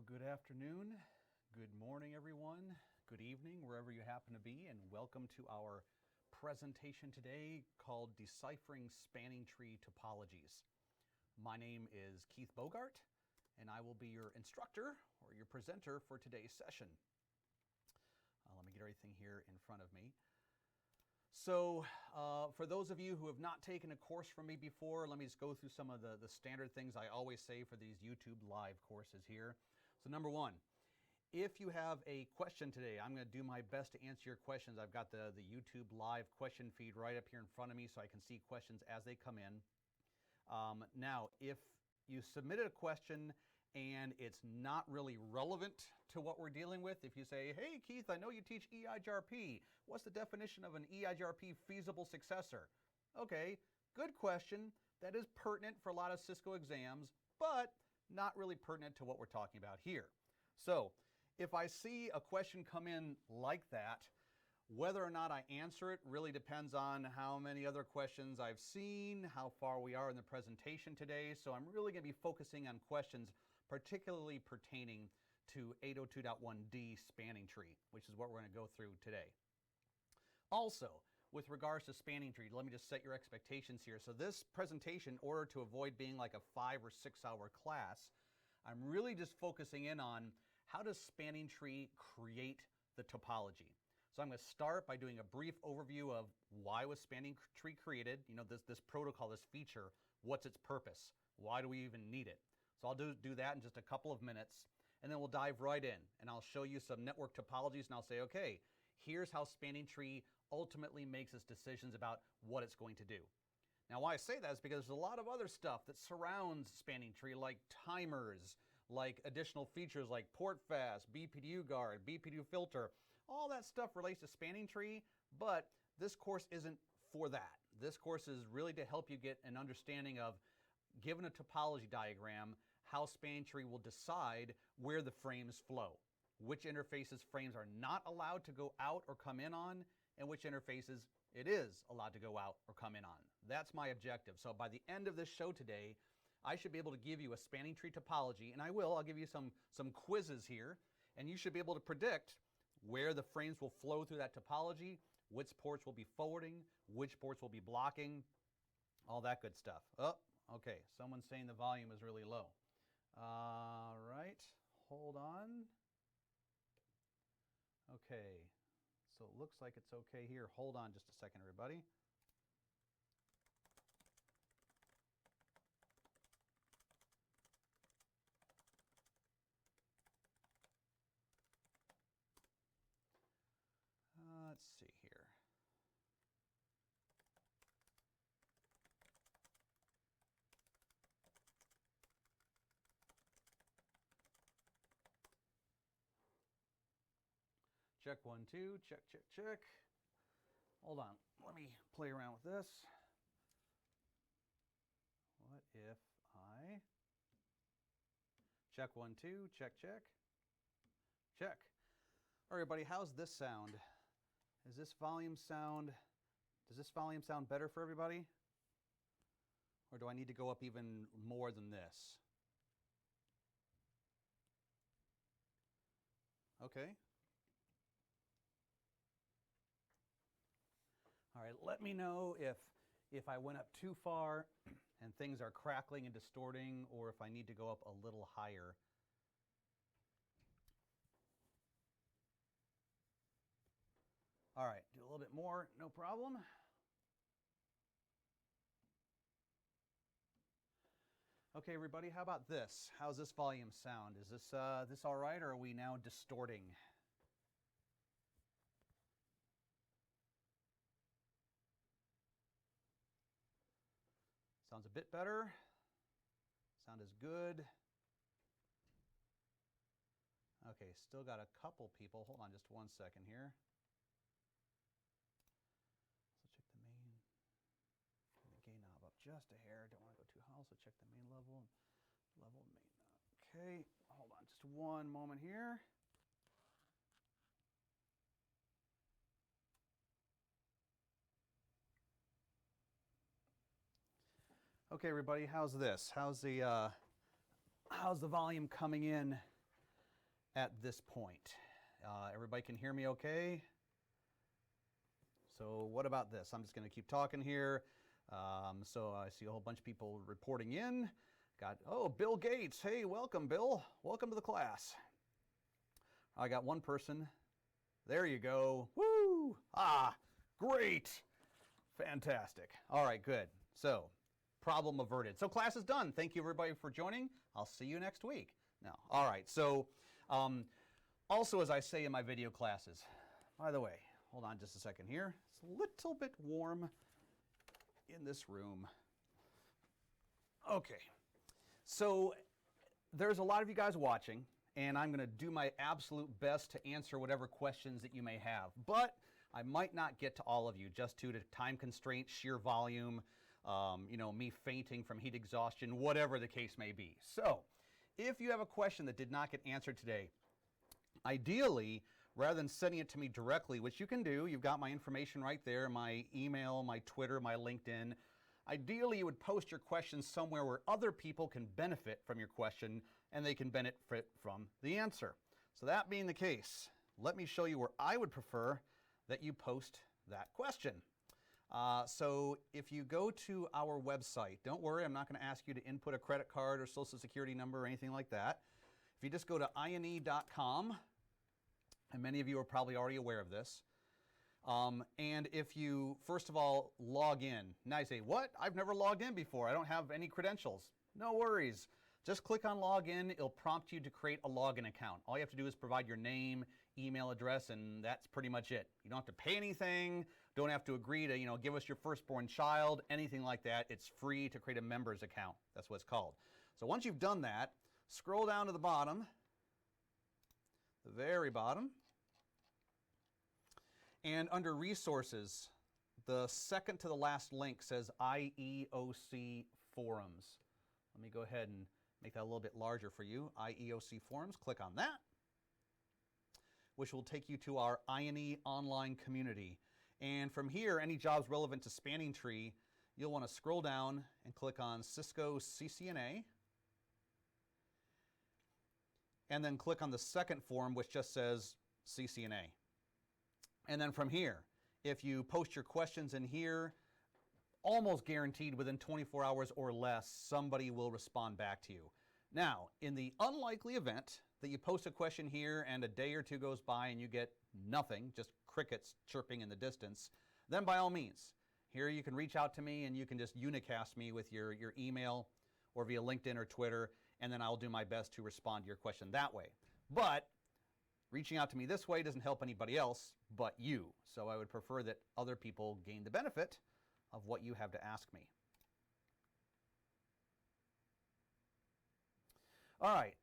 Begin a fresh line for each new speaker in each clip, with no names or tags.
good afternoon, good morning everyone, good evening wherever you happen to be, and welcome to our presentation today called Deciphering Spanning Tree Topologies. My name is Keith Bogart and I will be your instructor or your presenter for today's session. Let me get everything here in front of me. So for those of you who have not taken a course from me before, let me just go through some of the standard things I always say for these YouTube live courses here. So number one, if you have a question today, I'm going to do my best to answer your questions. I've got the YouTube live question feed right up here in front of me so I can see questions as they come in. Now, if you submitted a question and it's not really relevant to what we're dealing with, if you say, hey Keith, I know you teach EIGRP. What's the definition of an EIGRP feasible successor? Okay, good question. That is pertinent for a lot of Cisco exams, but not really pertinent to what we're talking about here. So if I see a question come in like that, whether or not I answer it really depends on how many other questions I've seen, how far we are in the presentation today. So I'm really going to be focusing on questions particularly pertaining to 802.1d spanning tree, which is what we're going to go through today. Also, with regards to spanning tree, let me just set your expectations here. So this presentation, in order to avoid being like a 5 or 6 hour class, I'm really just focusing in on how does spanning tree create the topology. So I'm going to start by doing a brief overview of why was spanning tree created, this protocol, this feature, what's its purpose, why do we even need it. So I'll do that in just a couple of minutes, and then we'll dive right in, and I'll show you some network topologies, and I'll say, okay, here's how spanning tree ultimately makes its decisions about what it's going to do. Now, why I say that is because there's a lot of other stuff that surrounds spanning tree, like timers, like additional features like port fast, BPDU guard, BPDU filter. All that stuff relates to spanning tree, but this course isn't for that. This course is really to help you get an understanding of, given a topology diagram, how spanning tree will decide where the frames flow, which interfaces frames are not allowed to go out or come in on, and which interfaces it is allowed to go out or come in on. That's my objective. So by the end of this show today, I should be able to give you a spanning tree topology, and I'll give you some quizzes here, and you should be able to predict where the frames will flow through that topology, which ports will be forwarding, which ports will be blocking, all that good stuff. Oh, okay, someone's saying the volume is really low. All right, hold on. Okay, so it looks like it's okay here. Hold on just a second, everybody. Let's see here. Check 1, 2, check, check, check. Hold on, let me play around with this. What if I check 1, 2, check, check, check. All right, everybody, how's this sound? Does this volume sound better for everybody? Or do I need to go up even more than this? Okay. All right, let me know if I went up too far and things are crackling and distorting, or if I need to go up a little higher. All right, do a little bit more, no problem. Okay, everybody, how about this? How's this volume sound? Is this all right, or are we now distorting? Sounds a bit better. Sound is good. Okay, still got a couple people. Hold on just 1 second here. So check the main. Turn the gain knob up just a hair. Don't want to go too high. So check the main level. Level main knob. Okay, hold on just one moment here. Okay, everybody, how's this? How's the volume coming in at this point. Everybody can hear me okay? So what about this? I'm just going to keep talking here. So I see a whole bunch of people reporting in. Oh, Bill Gates. Hey, welcome, Bill. Welcome to the class. I got one person. There you go. Woo! Great. Fantastic. All right, good. So, problem averted. So class is done. Thank you, everybody, for joining. I'll see you next week. Now, all right. So, also, as I say in my video classes, by the way, hold on just a second here. It's a little bit warm in this room. Okay. So, there's a lot of you guys watching, and I'm going to do my absolute best to answer whatever questions that you may have. But I might not get to all of you just due to time constraints, sheer volume, me fainting from heat exhaustion, whatever the case may be. So, if you have a question that did not get answered today, ideally, rather than sending it to me directly, which you can do, you've got my information right there, my email, my Twitter, my LinkedIn. Ideally, you would post your questions somewhere where other people can benefit from your question and they can benefit from the answer. So that being the case, let me show you where I would prefer that you post that question. So if you go to our website, don't worry, I'm not going to ask you to input a credit card or social security number or anything like that. If you just go to ine.com, and many of you are probably already aware of this, and if you, first of all, log in. Now you say, what? I've never logged in before. I don't have any credentials. No worries. Just click on login. It'll prompt you to create a login account. All you have to do is provide your name, email address, and that's pretty much it. You don't have to pay anything. Don't have to agree to, give us your firstborn child, anything like that. It's free to create a member's account. That's what it's called. So once you've done that, scroll down to the bottom, the very bottom, and under Resources, the second to the last link says IEOC Forums. Let me go ahead and make that a little bit larger for you. IEOC Forums, click on that, which will take you to our INE online community. And from here, any jobs relevant to Spanning Tree, you'll want to scroll down and click on Cisco CCNA, and then click on the second forum, which just says CCNA. And then from here, if you post your questions in here, almost guaranteed within 24 hours or less, somebody will respond back to you. Now, in the unlikely event that you post a question here and a day or two goes by and you get nothing, just crickets chirping in the distance, then by all means, here you can reach out to me and you can just unicast me with your email or via LinkedIn or Twitter, and then I'll do my best to respond to your question that way. But reaching out to me this way doesn't help anybody else but you. So I would prefer that other people gain the benefit of what you have to ask me. All right.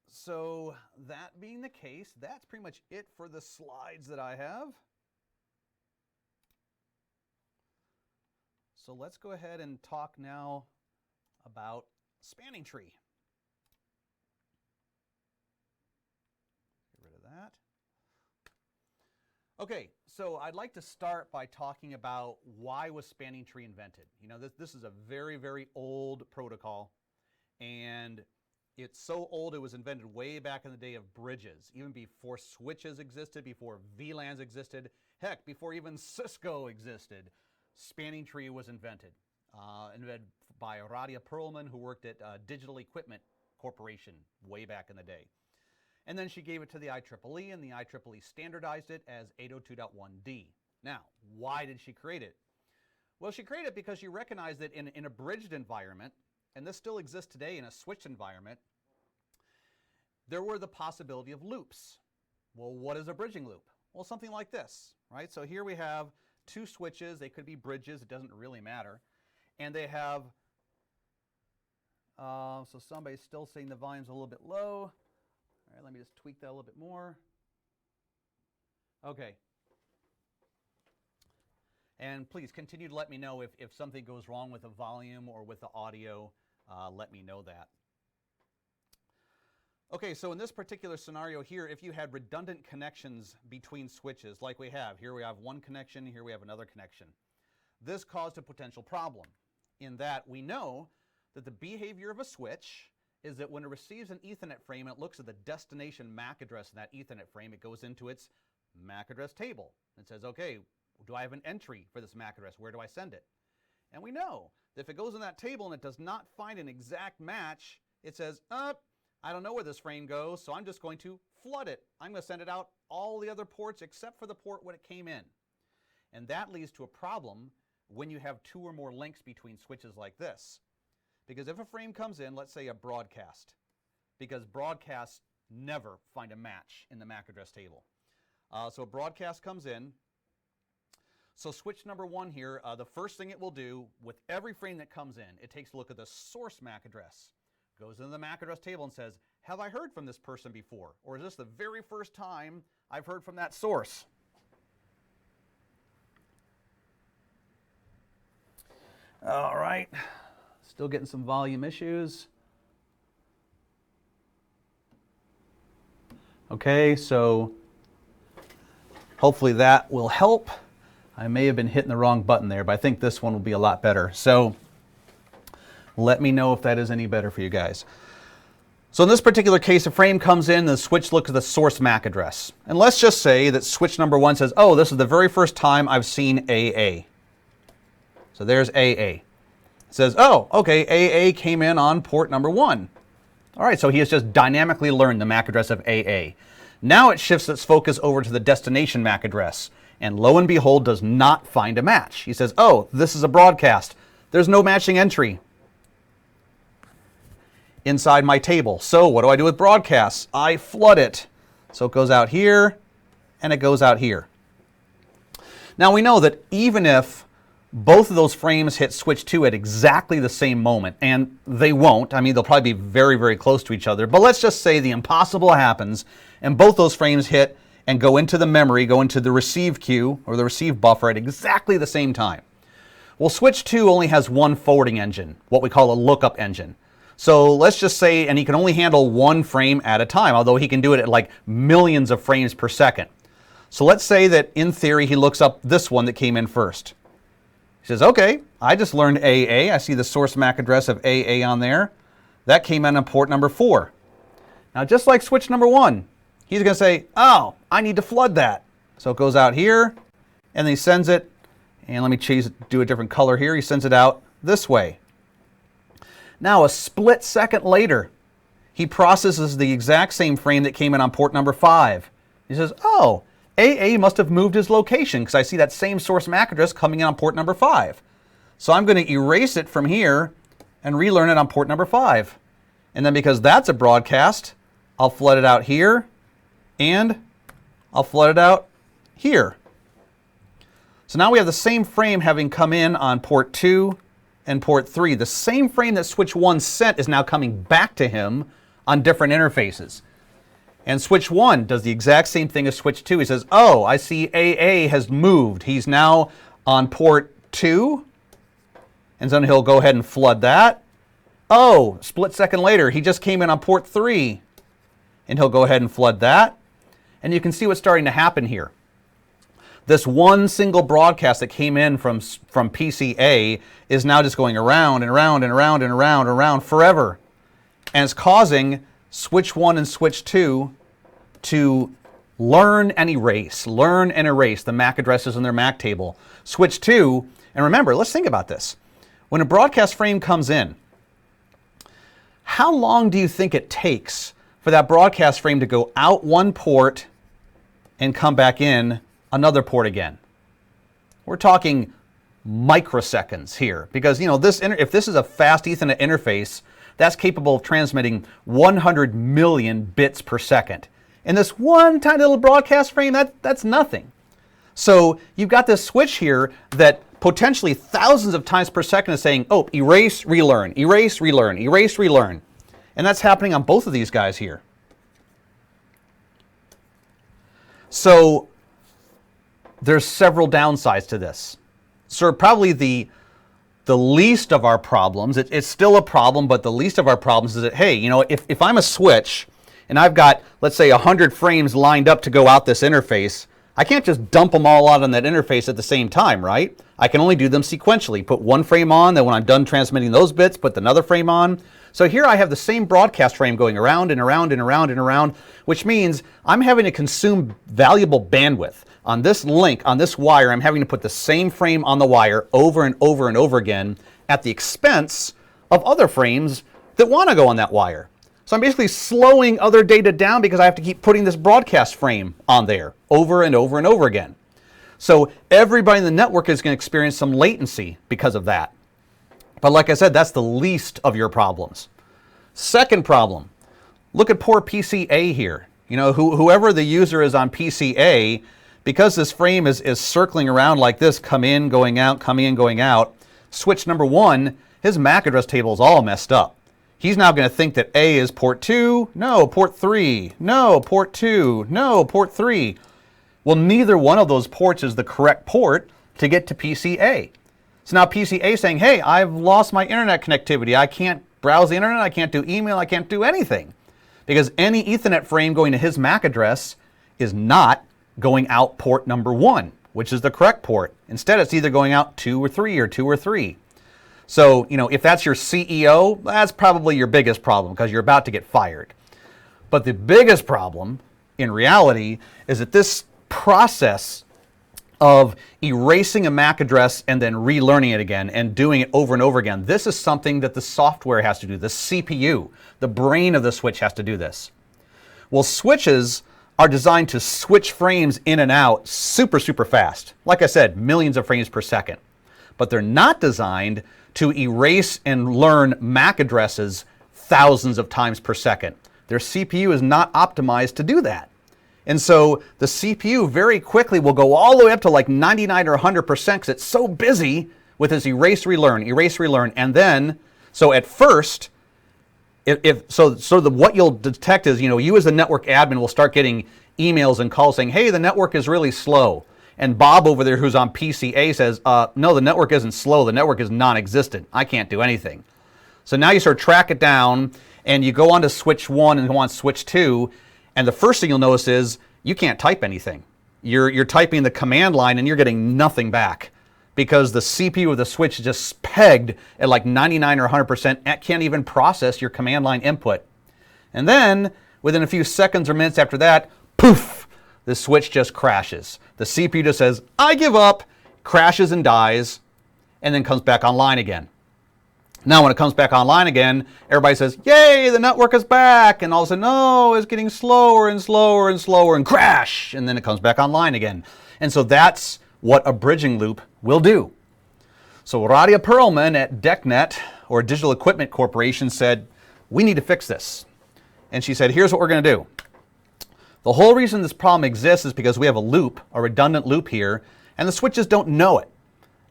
So that being the case, that's pretty much it for the slides that I have. So let's go ahead and talk now about Spanning Tree. Get rid of that. Okay, so I'd like to start by talking about why was Spanning Tree invented. This is a very, very old protocol, and it's so old it was invented way back in the day of bridges, even before switches existed, before VLANs existed, heck, before even Cisco existed. Spanning Tree was invented by Radia Perlman, who worked at Digital Equipment Corporation way back in the day. And then she gave it to the IEEE, and the IEEE standardized it as 802.1d. Now, why did she create it? Well, she created it because she recognized that in a bridged environment, and this still exists today in a switched environment, there were the possibility of loops. Well, what is a bridging loop? Well, something like this, right? So here we have two switches. They could be bridges. It doesn't really matter. And they have, so somebody's still saying the volume's a little bit low. All right, let me just tweak that a little bit more. Okay. And please continue to let me know if something goes wrong with the volume or with the audio. Let me know that. Okay, so in this particular scenario here, if you had redundant connections between switches like we have, here we have one connection, here we have another connection. This caused a potential problem in that we know that the behavior of a switch is that when it receives an Ethernet frame and it looks at the destination MAC address in that Ethernet frame, it goes into its MAC address table and says, okay, do I have an entry for this MAC address? Where do I send it? And we know that if it goes in that table and it does not find an exact match, it says, I don't know where this frame goes, so I'm just going to flood it. I'm going to send it out all the other ports except for the port when it came in. And that leads to a problem when you have two or more links between switches like this. Because if a frame comes in, let's say a broadcast, because broadcasts never find a match in the MAC address table. So a broadcast comes in. So switch number 1 here, the first thing it will do with every frame that comes in, it takes a look at the source MAC address, goes into the MAC address table and says, have I heard from this person before? Or is this the very first time I've heard from that source? All right, still getting some volume issues. Okay, so hopefully that will help. I may have been hitting the wrong button there, but I think this one will be a lot better. So let me know if that is any better for you guys. So in this particular case, a frame comes in, the switch looks at the source MAC address. And let's just say that switch number 1 says, oh, this is the very first time I've seen AA. So there's AA. It says, oh, okay, AA came in on port number 1. All right, so he has just dynamically learned the MAC address of AA. Now it shifts its focus over to the destination MAC address. And lo and behold, does not find a match. He says, oh, this is a broadcast. There's no matching entry inside my table. So what do I do with broadcasts? I flood it. So it goes out here, and it goes out here. Now we know that even if both of those frames hit switch 2 at exactly the same moment, and they won't, I mean, they'll probably be very, very close to each other, but let's just say the impossible happens, and both those frames hit and go into the memory, go into the receive queue or the receive buffer at exactly the same time. Well, switch 2 only has one forwarding engine, what we call a lookup engine. So let's just say, and he can only handle one frame at a time, although he can do it at like millions of frames per second. So let's say that in theory he looks up this one that came in first. He says, okay, I just learned AA. I see the source MAC address of AA on there. That came in on port number 4. Now just like switch number 1, he's going to say, oh, I need to flood that. So it goes out here, and then he sends it, and let me do a different color here. He sends it out this way. Now a split second later, he processes the exact same frame that came in on port number 5. He says, oh, AA must have moved his location because I see that same source MAC address coming in on port number 5. So I'm going to erase it from here and relearn it on port number 5. And then because that's a broadcast, I'll flood it out here, and I'll flood it out here. So now we have the same frame having come in on port 2 and port 3. The same frame that switch 1 sent is now coming back to him on different interfaces. And switch 1 does the exact same thing as switch 2. He says, oh, I see AA has moved. He's now on port 2. And then he'll go ahead and flood that. Oh, split second later, he just came in on port 3. And he'll go ahead and flood that. And you can see what's starting to happen here. This one single broadcast that came in from PCA is now just going around and around and around and around and around forever. And it's causing switch 1 and switch 2 to learn and erase the MAC addresses in their MAC table. Switch 2, and remember, let's think about this. When a broadcast frame comes in, how long do you think it takes for that broadcast frame to go out one port and come back in another port again? We're talking microseconds here, because if this is a fast Ethernet interface, that's capable of transmitting 100 million bits per second. And this one tiny little broadcast frame, that's nothing. So you've got this switch here that potentially thousands of times per second is saying, oh, erase, relearn, erase, relearn, erase, relearn. And that's happening on both of these guys here. So there's several downsides to this. So probably the least of our problems, it's still a problem, but the least of our problems is that, hey, if I'm a switch and I've got, let's say, 100 frames lined up to go out this interface, I can't just dump them all out on that interface at the same time, right? I can only do them sequentially. Put one frame on, then when I'm done transmitting those bits, put another frame on. So here I have the same broadcast frame going around and around and around and around, which means I'm having to consume valuable bandwidth. On this link, on this wire, I'm having to put the same frame on the wire over and over and over again at the expense of other frames that want to go on that wire. So I'm basically slowing other data down because I have to keep putting this broadcast frame on there over and over and over again. So everybody in the network is going to experience some latency because of that. But like I said, that's the least of your problems. Second problem, look at poor PCA here. You know, whoever the user is on PCA, because this frame is circling around like this, come in, going out, coming in, going out, switch number 1, his MAC address table is all messed up. He's now going to think that A is port 2, no, port 3, no, port 2, no, port 3. Well, neither one of those ports is the correct port to get to PCA. So now PCA is saying, hey, I've lost my internet connectivity. I can't browse the internet, I can't do email, I can't do anything. Because any Ethernet frame going to his MAC address is not going out port number 1, which is the correct port. Instead, it's either going out 2 or 3 or 2 or 3. So, you know, if that's your CEO, that's probably your biggest problem because you're about to get fired. But the biggest problem, in reality, is that this process of erasing a MAC address and then relearning it again and doing it over and over again, this is something that the software has to do. The CPU, the brain of the switch, has to do this. Well, switches are designed to switch frames in and out super, super fast. Like I said, millions of frames per second. But they're not designed to erase and learn MAC addresses thousands of times per second. Their CPU is not optimized to do that. And so the CPU very quickly will go all the way up to like 99 or 100% because it's so busy with this erase, relearn. And then, so at first, what you'll detect is, you know, you as the network admin will start getting emails and calls saying, hey, the network is really slow. And Bob over there, who's on PCA, says, no, the network isn't slow. The network is non-existent. I can't do anything. So now you sort of track it down, and you go on to switch 1 and go on to switch 2, and the first thing you'll notice is you can't type anything. You're typing the command line, and you're getting nothing back because the CPU of the switch is just pegged at like 99 or 100%. It can't even process your command line input. And then, within a few seconds or minutes after that, poof, the switch just crashes. The CPU just says, I give up, crashes and dies, and then comes back online again. Now when it comes back online again, everybody says, yay, the network is back. And all of a sudden, no, it's getting slower and slower and slower and crash. And then it comes back online again. And so that's what a bridging loop will do. So Radia Perlman at DECnet, or Digital Equipment Corporation, said, we need to fix this. And she said, here's what we're going to do. The whole reason this problem exists is because we have a loop, a redundant loop here, and the switches don't know it.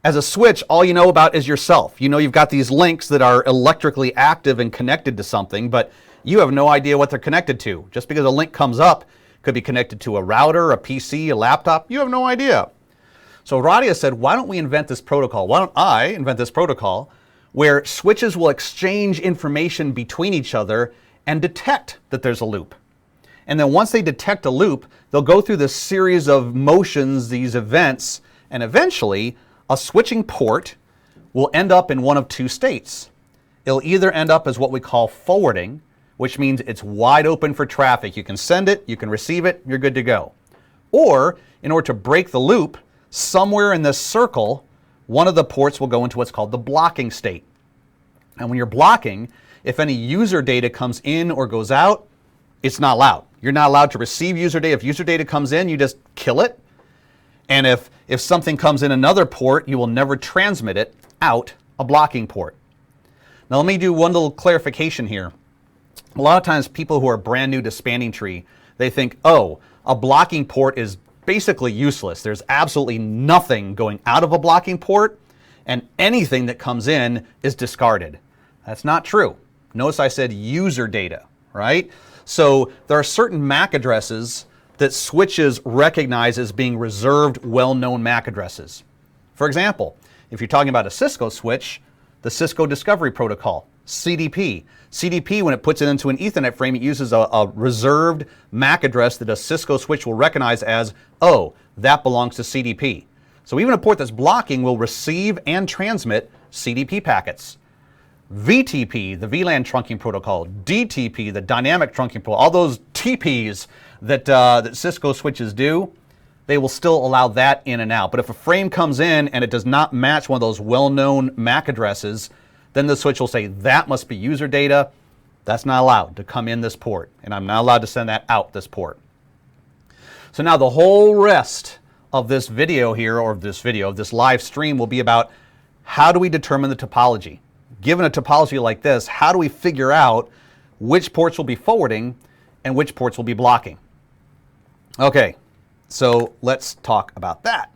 As a switch, all you know about is yourself. You know you've got these links that are electrically active and connected to something, but you have no idea what they're connected to. Just because a link comes up, it could be connected to a router, a PC, a laptop, you have no idea. So Radia said, why don't we invent this protocol? Why don't I invent this protocol where switches will exchange information between each other and detect that there's a loop. And then once they detect a loop, they'll go through this series of motions, these events, and eventually a switching port will end up in one of two states. It'll either end up as what we call forwarding, which means it's wide open for traffic. You can send it, you can receive it, you're good to go. Or, in order to break the loop, somewhere in this circle, one of the ports will go into what's called the blocking state. And when you're blocking, if any user data comes in or goes out, it's not allowed. You're not allowed to receive user data. If user data comes in, you just kill it. And if something comes in another port, you will never transmit it out a blocking port. Now let me do one little clarification here. A lot of times people who are brand new to spanning tree, they think, oh, a blocking port is basically useless. There's absolutely nothing going out of a blocking port, and anything that comes in is discarded. That's not true. Notice I said user data, right? So there are certain MAC addresses that switches recognize as being reserved, well-known MAC addresses. For example, if you're talking about a Cisco switch, the Cisco Discovery Protocol, CDP. CDP, when it puts it into an Ethernet frame, it uses a reserved MAC address that a Cisco switch will recognize as, oh, that belongs to CDP. So even a port that's blocking will receive and transmit CDP packets. VTP, the VLAN trunking protocol, DTP, the dynamic trunking protocol, all those TPs that Cisco switches do, they will still allow that in and out. But if a frame comes in and it does not match one of those well-known MAC addresses, then the switch will say that must be user data. That's not allowed to come in this port, and I'm not allowed to send that out this port. So now the whole rest of this video here, or this live stream, will be about how do we determine the topology. Given a topology like this, how do we figure out which ports will be forwarding and which ports will be blocking? Okay, so let's talk about that.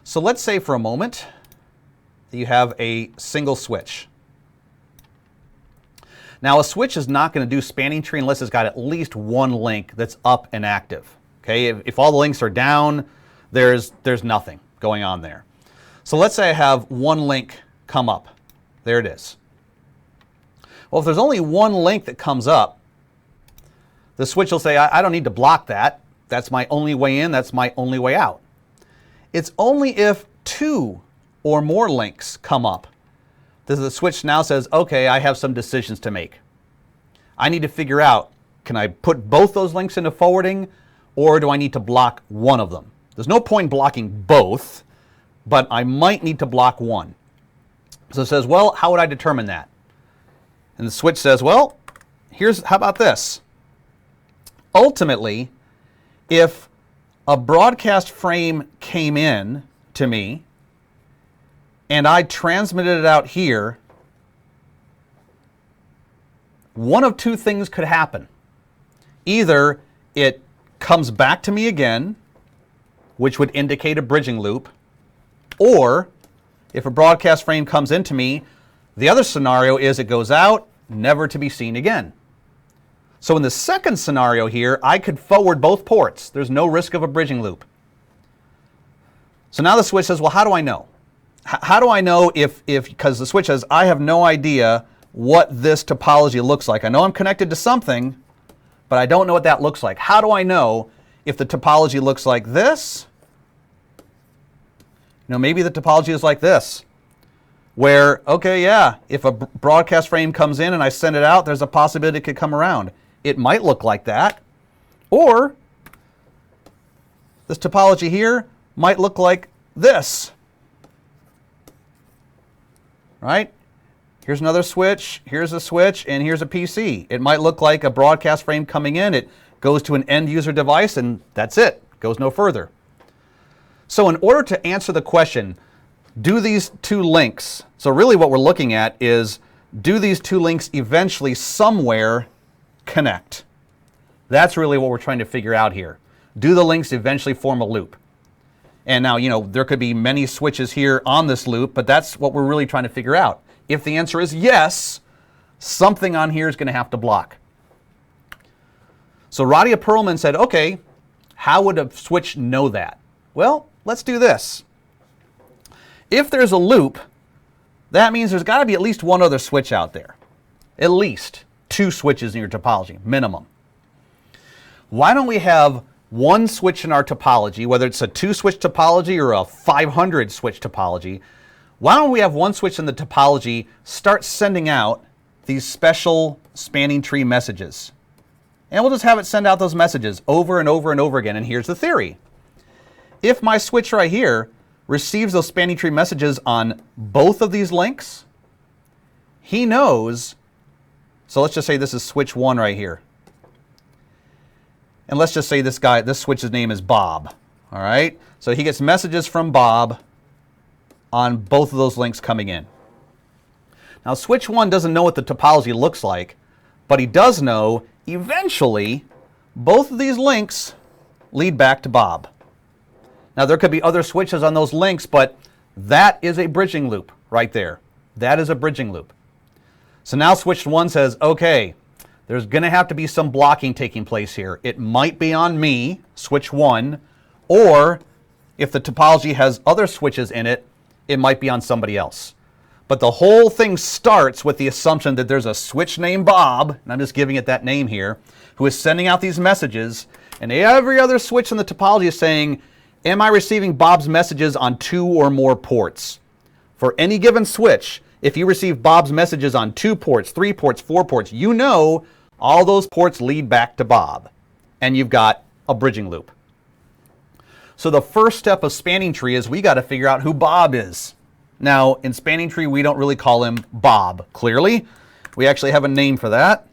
So let's say for a moment that you have a single switch. Now a switch is not going to do spanning tree unless it's got at least one link that's up and active. Okay, if all the links are down, there's nothing going on there. So let's say I have one link come up. There it is. Well, if there's only one link that comes up, the switch will say, I don't need to block that. That's my only way in, that's my only way out. It's only if two or more links come up that the switch now says, okay, I have some decisions to make. I need to figure out, can I put both those links into forwarding, or do I need to block one of them? There's no point blocking both, but I might need to block one. So it says, well, how would I determine that? And the switch says, well, how about this? Ultimately, if a broadcast frame came in to me and I transmitted it out here, one of two things could happen. Either it comes back to me again, which would indicate a bridging loop, or if a broadcast frame comes into me, the other scenario is it goes out, never to be seen again. So in the second scenario here, I could forward both ports. There's no risk of a bridging loop. So now the switch says, well, how do I know? How do I know because the switch says, I have no idea what this topology looks like. I know I'm connected to something, but I don't know what that looks like. How do I know if the topology looks like this? Maybe the topology is like this, where, okay, yeah, if a broadcast frame comes in and I send it out, there's a possibility it could come around. It might look like that. Or this topology here might look like this. Right? Here's another switch, here's a switch, and here's a PC. It might look like a broadcast frame coming in. It goes to an end user device, and that's it. Goes no further. So in order to answer the question, do these two links, so really what we're looking at is, do these two links eventually somewhere connect? That's really what we're trying to figure out here. Do the links eventually form a loop? And now, there could be many switches here on this loop, but that's what we're really trying to figure out. If the answer is yes, something on here is going to have to block. So Radia Perlman said, okay, how would a switch know that? Well, let's do this. If there's a loop, that means there's got to be at least one other switch out there. At least two switches in your topology, minimum. Why don't we have one switch in our topology, whether it's a 2-switch topology or a 500-switch topology, why don't we have one switch in the topology start sending out these special spanning tree messages? And we'll just have it send out those messages over and over and over again. And here's the theory. If my switch right here receives those spanning tree messages on both of these links, he knows, so let's just say this is switch 1 right here. And let's just say this switch's name is Bob, all right? So he gets messages from Bob on both of those links coming in. Now switch 1 doesn't know what the topology looks like, but he does know eventually both of these links lead back to Bob. Now there could be other switches on those links, but that is a bridging loop right there. That is a bridging loop. So now switch 1 says, okay, there's going to have to be some blocking taking place here. It might be on me, switch 1, or if the topology has other switches in it, it might be on somebody else. But the whole thing starts with the assumption that there's a switch named Bob, and I'm just giving it that name here, who is sending out these messages, and every other switch in the topology is saying, am I receiving Bob's messages on 2 or more ports? For any given switch, if you receive Bob's messages on 2 ports, 3 ports, 4 ports, you know all those ports lead back to Bob, and you've got a bridging loop. So the first step of spanning tree is we got to figure out who Bob is. Now, in spanning tree, we don't really call him Bob, clearly. We actually have a name for that.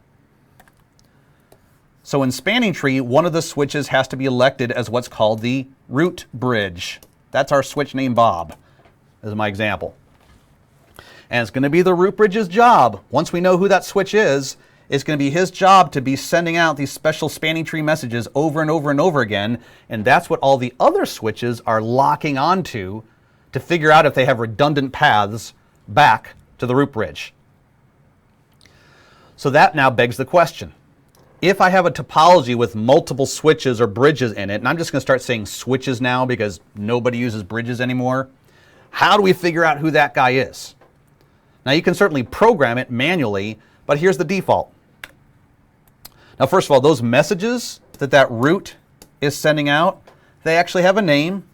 So in spanning tree, one of the switches has to be elected as what's called the root bridge. That's our switch named Bob, as my example. And it's going to be the root bridge's job. Once we know who that switch is, it's going to be his job to be sending out these special spanning tree messages over and over and over again. And that's what all the other switches are locking onto to figure out if they have redundant paths back to the root bridge. So that now begs the question. If I have a topology with multiple switches or bridges in it, and I'm just going to start saying switches now because nobody uses bridges anymore, how do we figure out who that guy is? Now you can certainly program it manually, but here's the default. Now first of all, those messages that root is sending out, they actually have a name.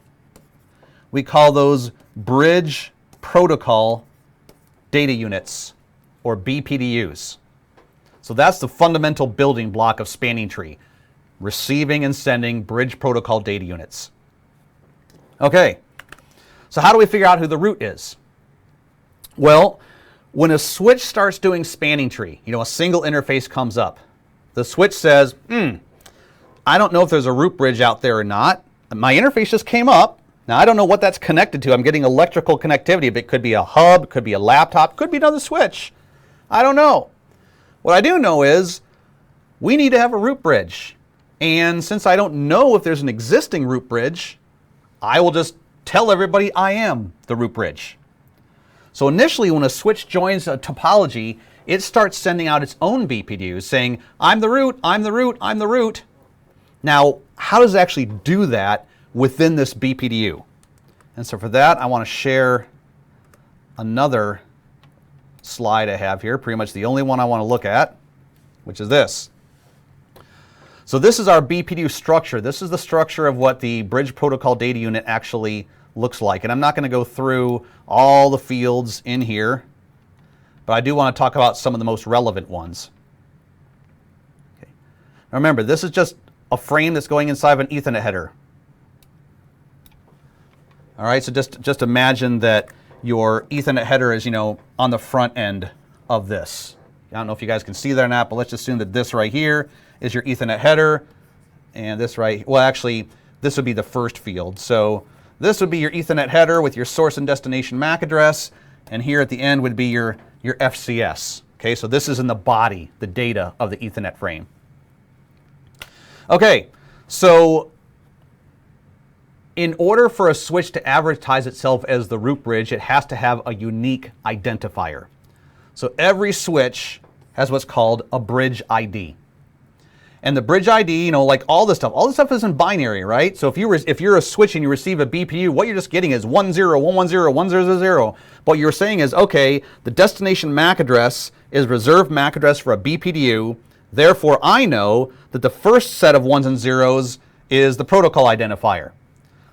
We call those bridge protocol data units, or BPDUs. So that's the fundamental building block of spanning tree, receiving and sending bridge protocol data units. Okay, so how do we figure out who the root is? Well, when a switch starts doing spanning tree, a single interface comes up. The switch says, I don't know if there's a root bridge out there or not. My interface just came up. Now, I don't know what that's connected to. I'm getting electrical connectivity, but it could be a hub, could be a laptop, could be another switch. I don't know. What I do know is we need to have a root bridge. And since I don't know if there's an existing root bridge, I will just tell everybody I am the root bridge. So initially, when a switch joins a topology, it starts sending out its own BPDUs saying, I'm the root, I'm the root, I'm the root. Now, how does it actually do that within this BPDU? And so for that, I want to share another slide I have here, pretty much the only one I want to look at, which is this. So this is our BPDU structure. This is the structure of what the bridge protocol data unit actually looks like. And I'm not going to go through all the fields in here, but I do want to talk about some of the most relevant ones. Okay. Now remember, this is just a frame that's going inside of an Ethernet header. All right, so just imagine that your Ethernet header is, on the front end of this. I don't know if you guys can see that or not, but let's assume that this right here is your Ethernet header, and this actually, this would be the first field. So this would be your Ethernet header with your source and destination MAC address, and here at the end would be your FCS. Okay, so this is in the body, the data of the Ethernet frame. Okay, so in order for a switch to advertise itself as the root bridge, it has to have a unique identifier. So every switch has what's called a bridge ID. And the bridge ID, like all this stuff is in binary, right? So if you're a switch and you receive a BPU, what you're just getting is 10, 110, 100. What you're saying is, okay, the destination MAC address is reserved MAC address for a BPDU. Therefore, I know that the first set of ones and zeros is the protocol identifier.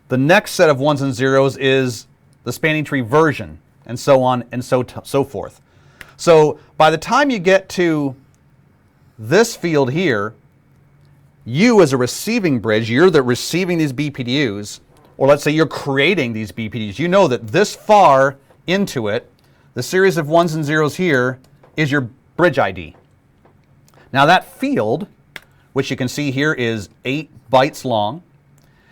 The next set of ones and zeros is the spanning tree version, and so on and so forth. So by the time you get to this field here, you as a receiving bridge, you're receiving these BPDUs, or let's say you're creating these BPDUs, you know that this far into it, the series of ones and zeros here is your bridge ID. Now that field, which you can see here is 8 bytes long,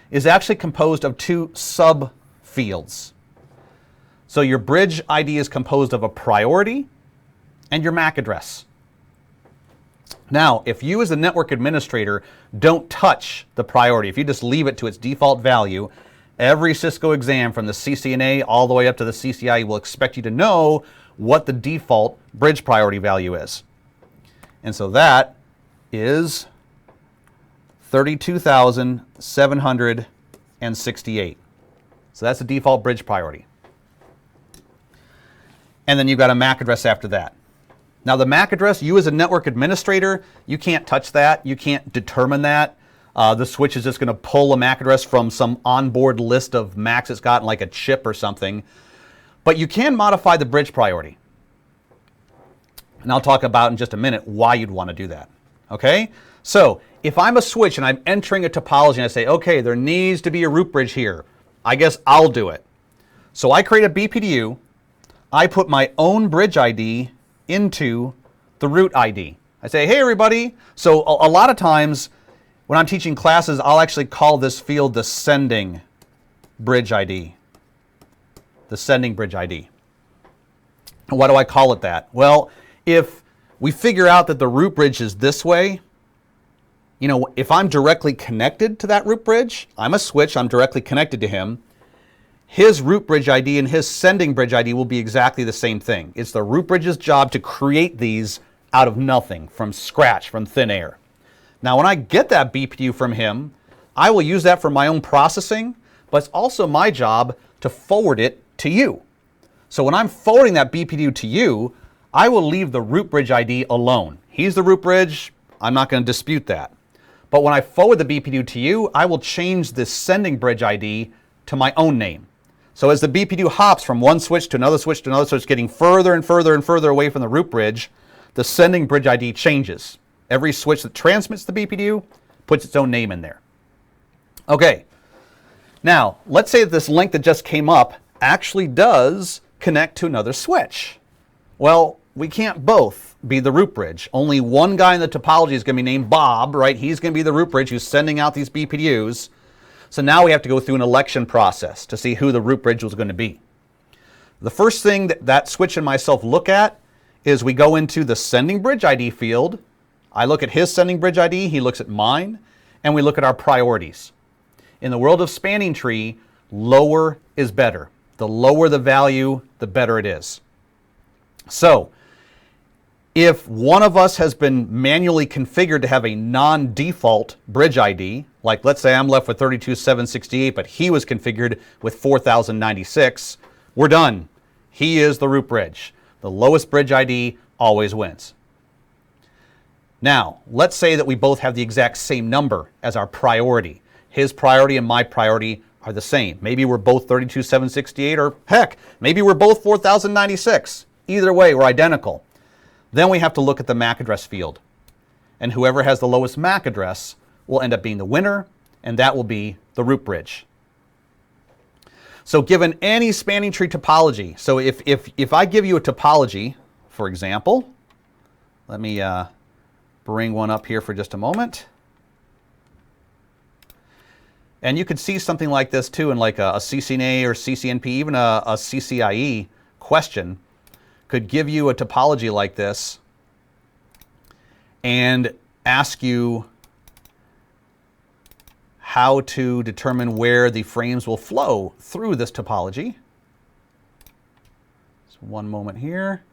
is actually composed of 2 sub-fields. So your bridge ID is composed of a priority and your MAC address. Now, if you as the network administrator don't touch the priority, if you just leave it to its default value, every Cisco exam from the CCNA all the way up to the CCIE will expect you to know what the default bridge priority value is. And so that is 32,768. So that's the default bridge priority. and then you've got a MAC address after that. Now the MAC address, you as a network administrator, you can't touch that. You can't determine that. The switch is just going to pull a MAC address from some onboard list of MACs it's got, like a chip or something. But you can modify the bridge priority. And I'll talk about in just a minute why you'd want to do that. Okay? So if I'm a switch and I'm entering a topology and I say, okay, there needs to be a root bridge here, I guess I'll do it. So I create a BPDU. I put my own bridge ID into the root ID. I say, hey, everybody. So a lot of times when I'm teaching classes, I'll actually call this field the sending bridge ID. The sending bridge ID. And why do I call it that? Well, if we figure out that the root bridge is this way, you know, if I'm directly connected to that root bridge, I'm a switch, I'm directly connected to him, his root bridge ID and his sending bridge ID will be exactly the same thing. It's the root bridge's job to create these out of nothing, from scratch, from thin air. Now, when I get that BPDU from him, I will use that for my own processing, but it's also my job to forward it to you. So when I'm forwarding that BPDU to you, I will leave the root bridge ID alone. He's the root bridge. I'm not going to dispute that. But when I forward the BPDU to you, I will change this sending bridge ID to my own name. So as the BPDU hops from one switch to another switch to another switch, getting further and further and further away from the root bridge, the sending bridge ID changes. Every switch that transmits the BPDU puts its own name in there. Okay. Now, let's say that this link that just came up actually does connect to another switch. Well, we can't both be the root bridge. Only one guy in the topology is going to be named Bob, right? He's going to be the root bridge who's sending out these BPDUs. So now we have to go through an election process to see who the root bridge was going to be. The first thing that switch and myself look at is we go into the sending bridge ID field. I look at his sending bridge ID, he looks at mine, and we look at our priorities. In the world of spanning tree, lower is better. The lower the value, the better it is. So, if one of us has been manually configured to have a non-default bridge ID, like let's say I'm left with 32,768, but he was configured with 4,096, we're done. He is the root bridge. The lowest bridge ID always wins. Now, let's say that we both have the exact same number as our priority. His priority and my priority are the same. Maybe we're both 32,768, or heck, maybe we're both 4,096. Either way, we're identical. Then we have to look at the MAC address field. And whoever has the lowest MAC address will end up being the winner, and that will be the root bridge. So given any spanning tree topology, so if I give you a topology, for example, let me bring one up here for just a moment. And you could see something like this too in like a CCNA or CCNP, even a CCIE question could give you a topology like this and ask you how to determine where the frames will flow through this topology. So one moment here.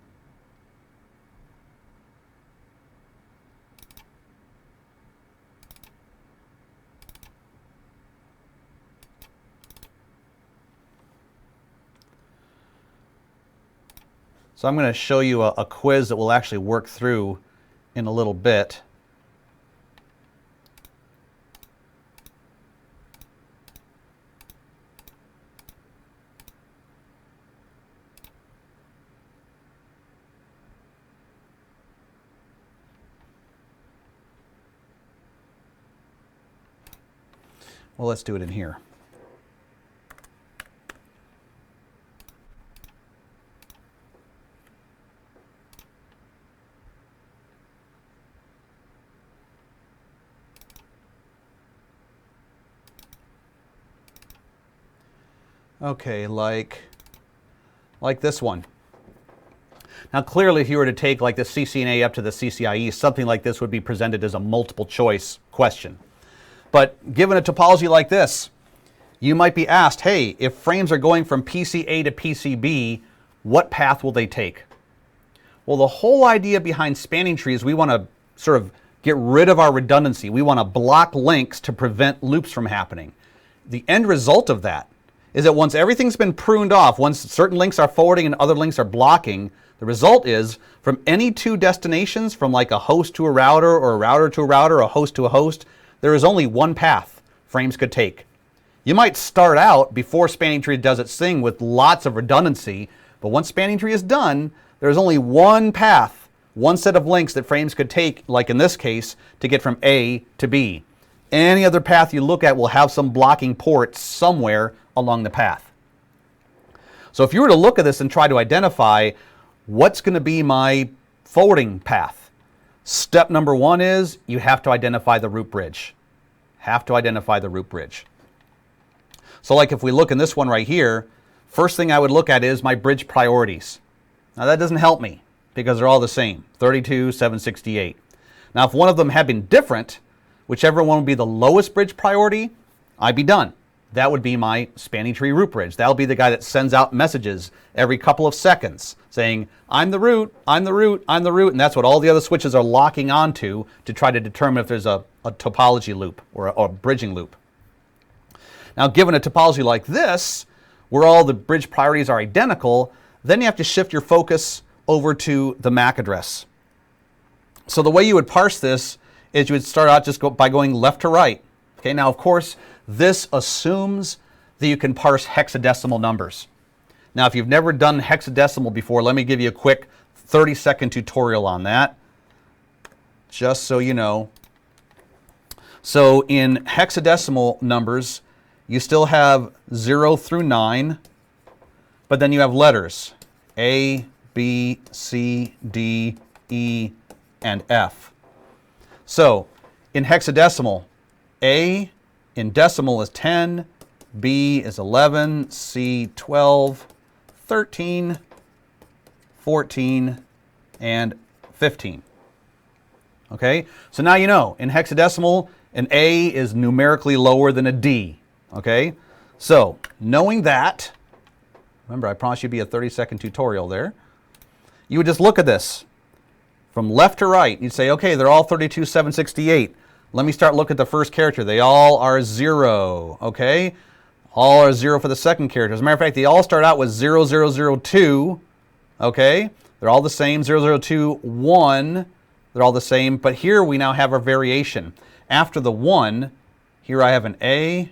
So I'm going to show you a quiz that we'll actually work through in a little bit. Well, let's do it in here. Okay, like this one. Now clearly if you were to take like the CCNA up to the CCIE, something like this would be presented as a multiple choice question. But given a topology like this, you might be asked, hey, if frames are going from PCA to PCB, what path will they take? Well, the whole idea behind spanning trees, we want to sort of get rid of our redundancy. We want to block links to prevent loops from happening. The end result of that is that once everything's been pruned off, once certain links are forwarding and other links are blocking, the result is from any two destinations, from like a host to a router or a router to a router, a host to a host, there is only one path frames could take. You might start out before spanning tree does its thing with lots of redundancy, but once spanning tree is done, there's only one path, one set of links that frames could take, like in this case, to get from A to B. Any other path you look at will have some blocking port somewhere along the path. So if you were to look at this and try to identify what's going to be my forwarding path, step number one is you have to identify the root bridge. Have to identify the root bridge. So like if we look in this one right here, first thing I would look at is my bridge priorities. Now that doesn't help me because they're all the same, 32, 768. Now if one of them had been different, whichever one would be the lowest bridge priority, I'd be done. That would be my spanning tree root bridge. That'll be the guy that sends out messages every couple of seconds saying, I'm the root, I'm the root, I'm the root, and that's what all the other switches are locking onto to try to determine if there's a topology loop or a bridging loop. Now, given a topology like this, where all the bridge priorities are identical, then you have to shift your focus over to the MAC address. So the way you would parse this is you would start out just by going left to right. Okay, now of course, this assumes that you can parse hexadecimal numbers. Now, if you've never done hexadecimal before, let me give you a quick 30-second tutorial on that, just so you know. So in hexadecimal numbers, you still have 0 through 9, but then you have letters A, B, C, D, E, and F. So in hexadecimal, A in decimal is 10, B is 11, C 12, 13, 14, and 15. Okay, so now you know in hexadecimal, an A is numerically lower than a D. Okay, so knowing that, remember I promised you'd be a 30-second tutorial there, you would just look at this from left to right. You'd say, okay, they're all 32, 768. Let me start looking at the first character. They all are 0, okay? All are 0 for the second character. As a matter of fact, they all start out with 0002, okay? They're all the same, 002, 1. They're all the same, but here we now have our variation. After the 1, here I have an A,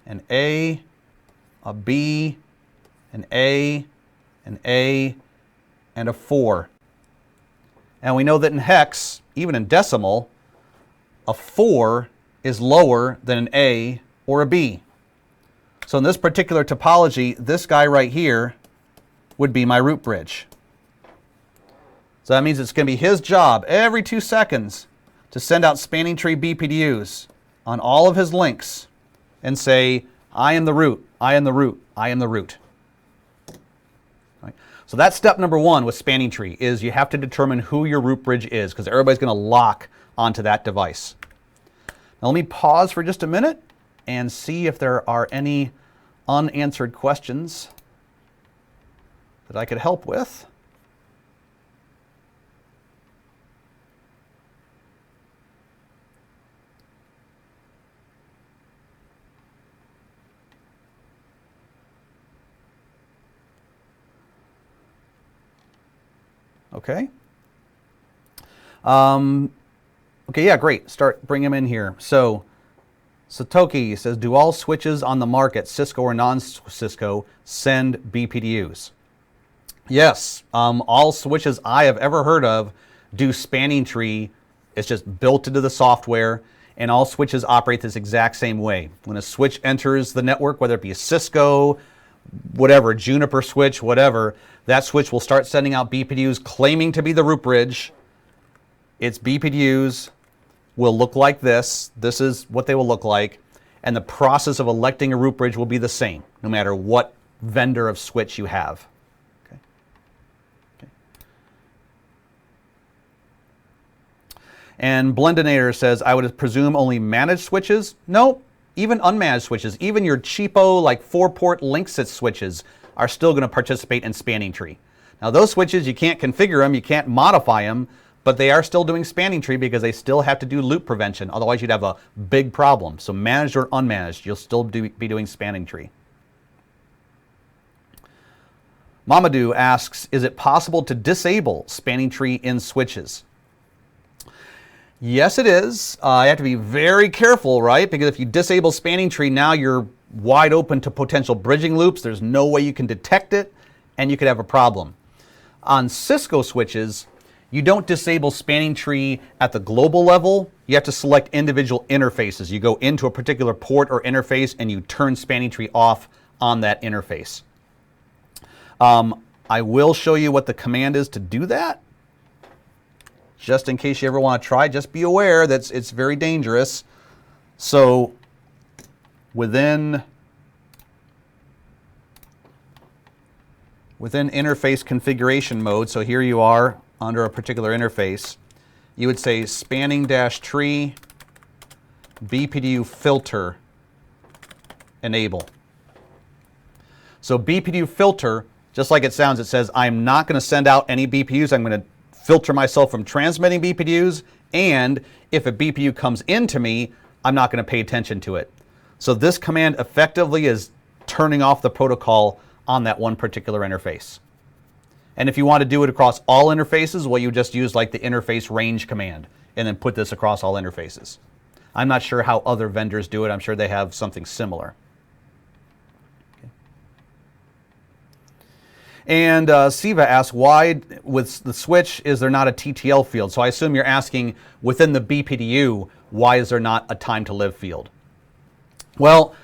a B, an A, and a 4. And we know that in hex, even in decimal, a 4 is lower than an A or a B. So in this particular topology, this guy right here would be my root bridge. So that means it's going to be his job every 2 seconds to send out spanning tree BPDUs on all of his links and say, I am the root, I am the root, I am the root. Right? So that's step number one with spanning tree, is you have to determine who your root bridge is, because everybody's going to lock onto that device. Now let me pause for just a minute and see if there are any unanswered questions that I could help with. Okay. Okay, yeah, great. Bring them in here. So, Satoki says, do all switches on the market, Cisco or non-Cisco, send BPDUs? Yes, all switches I have ever heard of do spanning tree. It's just built into the software, and all switches operate this exact same way. When a switch enters the network, whether it be a Cisco, whatever, Juniper switch, whatever, that switch will start sending out BPDUs claiming to be the root bridge. Its BPDUs will look like this. This is what they will look like. And the process of electing a root bridge will be the same, no matter what vendor of switch you have. Okay. Okay. And Blendinator says, I would presume only managed switches? No, even unmanaged switches, even your cheapo, like 4-port link-sit switches are still going to participate in spanning tree. Now those switches, you can't configure them, you can't modify them, but they are still doing spanning tree because they still have to do loop prevention. Otherwise, you'd have a big problem. So managed or unmanaged, you'll still be doing spanning tree. Mamadou asks, is it possible to disable spanning tree in switches? Yes, it is. You have to be very careful, right? Because if you disable spanning tree, now you're wide open to potential bridging loops. There's no way you can detect it, and you could have a problem. On Cisco switches, you don't disable spanning tree at the global level. You have to select individual interfaces. You go into a particular port or interface, and you turn spanning tree off on that interface. I will show you what the command is to do that. Just in case you ever want to try, just be aware that it's very dangerous. So within interface configuration mode, so here you are under a particular interface, you would say spanning-tree BPDU filter enable. So BPDU filter, just like it sounds, it says I'm not going to send out any BPDUs. I'm going to filter myself from transmitting BPDUs, and if a BPDU comes into me, I'm not going to pay attention to it. So this command effectively is turning off the protocol on that one particular interface. And if you want to do it across all interfaces, well, you just use like the interface range command and then put this across all interfaces. I'm not sure how other vendors do it. I'm sure they have something similar. And Siva asks, why with the switch is there not a TTL field? So I assume you're asking within the BPDU, why is there not a time to live field? Well,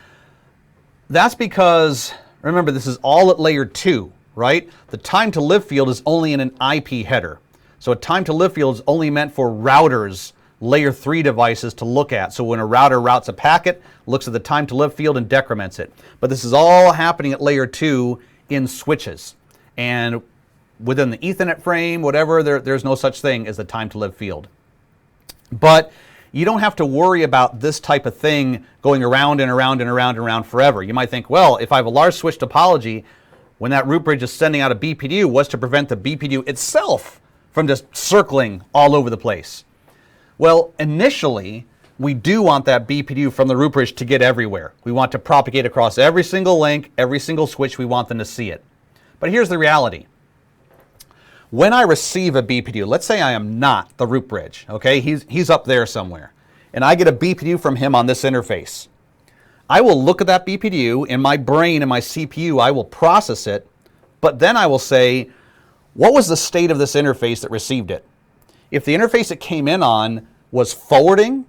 that's because, remember, this is all at layer 2, right? The time to live field is only in an IP header. So a time to live field is only meant for routers, layer 3 devices to look at. So when a router routes a packet, looks at the time to live field and decrements it. But this is all happening at layer 2 in switches. And within the Ethernet frame, whatever, there's no such thing as the time to live field. But you don't have to worry about this type of thing going around and around and around and around forever. You might think, well, if I have a large switch topology, when that root bridge is sending out a BPDU, what's to prevent the BPDU itself from just circling all over the place? Well, initially, we do want that BPDU from the root bridge to get everywhere. We want to propagate across every single link, every single switch. We want them to see it. But here's the reality. When I receive a BPDU, let's say I am not the root bridge, okay? He's up there somewhere, and I get a BPDU from him on this interface. I will look at that BPDU in my brain and my CPU. I will process it, but then I will say, what was the state of this interface that received it? If the interface it came in on was forwarding,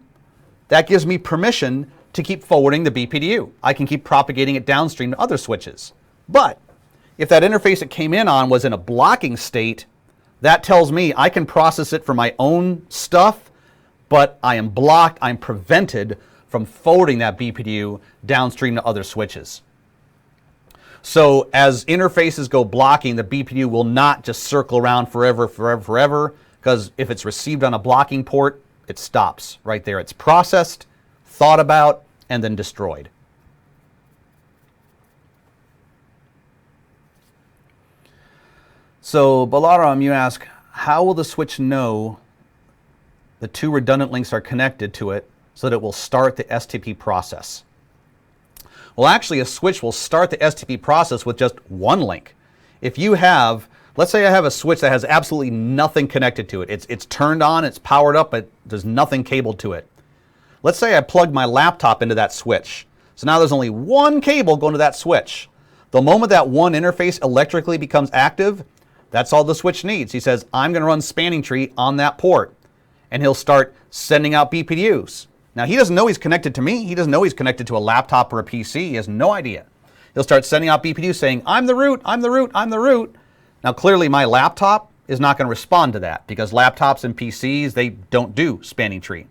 that gives me permission to keep forwarding the BPDU. I can keep propagating it downstream to other switches. But if that interface it came in on was in a blocking state, that tells me I can process it for my own stuff, but I am blocked, I'm prevented from forwarding that BPDU downstream to other switches. So as interfaces go blocking, the BPDU will not just circle around forever, because if it's received on a blocking port, it stops right there. It's processed, thought about, and then destroyed. So Balaram, you ask, how will the switch know the two redundant links are connected to it so that it will start the STP process? Well, actually, a switch will start the STP process with just one link. If you have, let's say I have a switch that has absolutely nothing connected to it. It's turned on, it's powered up, but there's nothing cabled to it. Let's say I plug my laptop into that switch. So now there's only one cable going to that switch. The moment that one interface electrically becomes active, that's all the switch needs. He says, I'm going to run spanning tree on that port. And he'll start sending out BPDUs. Now, he doesn't know he's connected to me. He doesn't know he's connected to a laptop or a PC. He has no idea. He'll start sending out BPDUs saying, I'm the root, I'm the root, I'm the root. Now, clearly, my laptop is not going to respond to that because laptops and PCs, they don't do spanning tree.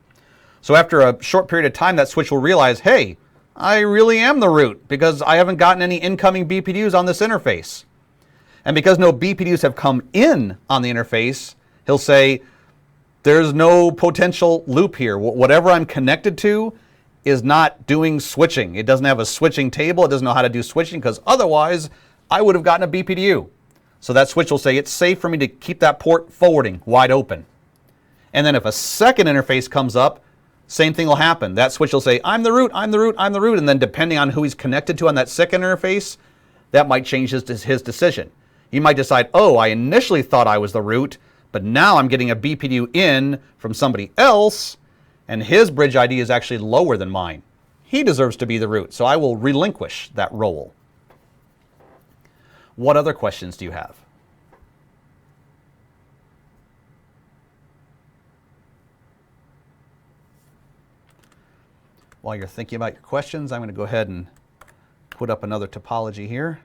So after a short period of time, that switch will realize, hey, I really am the root because I haven't gotten any incoming BPDUs on this interface. And because no BPDUs have come in on the interface, he'll say, there's no potential loop here. Whatever I'm connected to is not doing switching. It doesn't have a switching table. It doesn't know how to do switching because otherwise I would have gotten a BPDU. So that switch will say it's safe for me to keep that port forwarding wide open. And then if a second interface comes up, same thing will happen. That switch will say, I'm the root, I'm the root, I'm the root. And then depending on who he's connected to on that second interface, that might change his decision. You might decide, oh, I initially thought I was the root, but now I'm getting a BPDU in from somebody else, and his bridge ID is actually lower than mine. He deserves to be the root, so I will relinquish that role. What other questions do you have? While you're thinking about your questions, I'm going to go ahead and put up another topology here.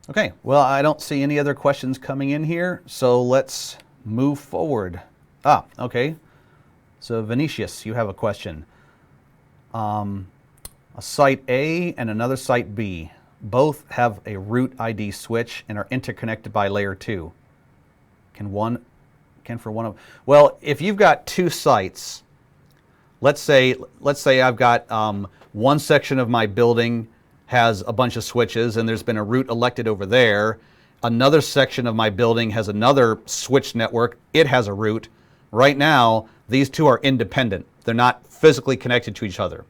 Okay, well, I don't see any other questions coming in here, so let's move forward. Okay. So Vinicius, you have a question. A site A and another site B both have a root ID switch and are interconnected by layer 2. Well, if you've got two sites, let's say I've got one section of my building has a bunch of switches and there's been a root elected over there. Another section of my building has another switch network. It has a root. Right now, these two are independent. They're not physically connected to each other.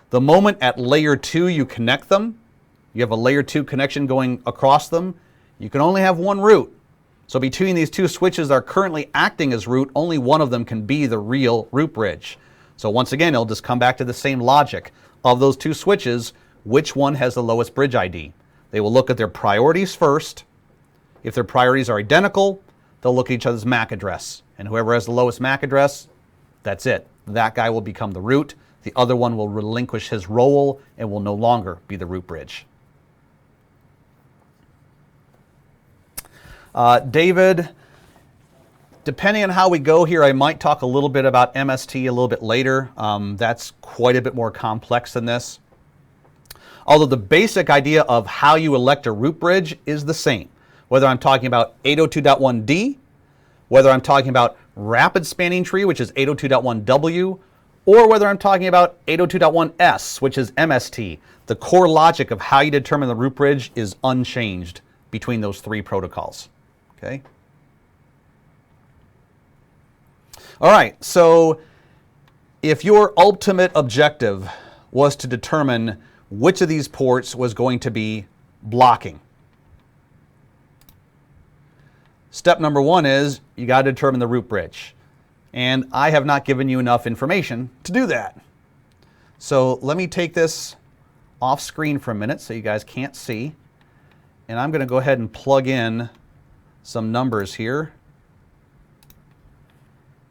The moment at layer 2 you connect them, you have a layer 2 connection going across them, you can only have one root. So between these two switches that are currently acting as root, only one of them can be the real root bridge. So once again, it'll just come back to the same logic. Of those two switches, which one has the lowest bridge ID? They will look at their priorities first. If their priorities are identical, they'll look at each other's MAC address. And whoever has the lowest MAC address, that's it. That guy will become the root. The other one will relinquish his role and will no longer be the root bridge. David, depending on how we go here, I might talk a little bit about MST a little bit later. That's quite a bit more complex than this. Although the basic idea of how you elect a root bridge is the same. Whether I'm talking about 802.1d, whether I'm talking about rapid spanning tree, which is 802.1w, or whether I'm talking about 802.1s, which is MST. The core logic of how you determine the root bridge is unchanged between those three protocols. Okay? All right, so if your ultimate objective was to determine which of these ports was going to be blocking, step number 1 is you got to determine the root bridge. And I have not given you enough information to do that. So let me take this off screen for a minute so you guys can't see. And I'm going to go ahead and plug in some numbers here.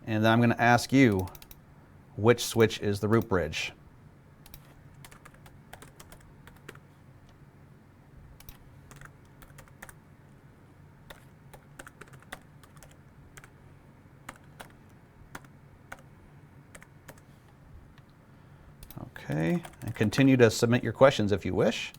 And then I'm going to ask you which switch is the root bridge. Okay, and continue to submit your questions if you wish.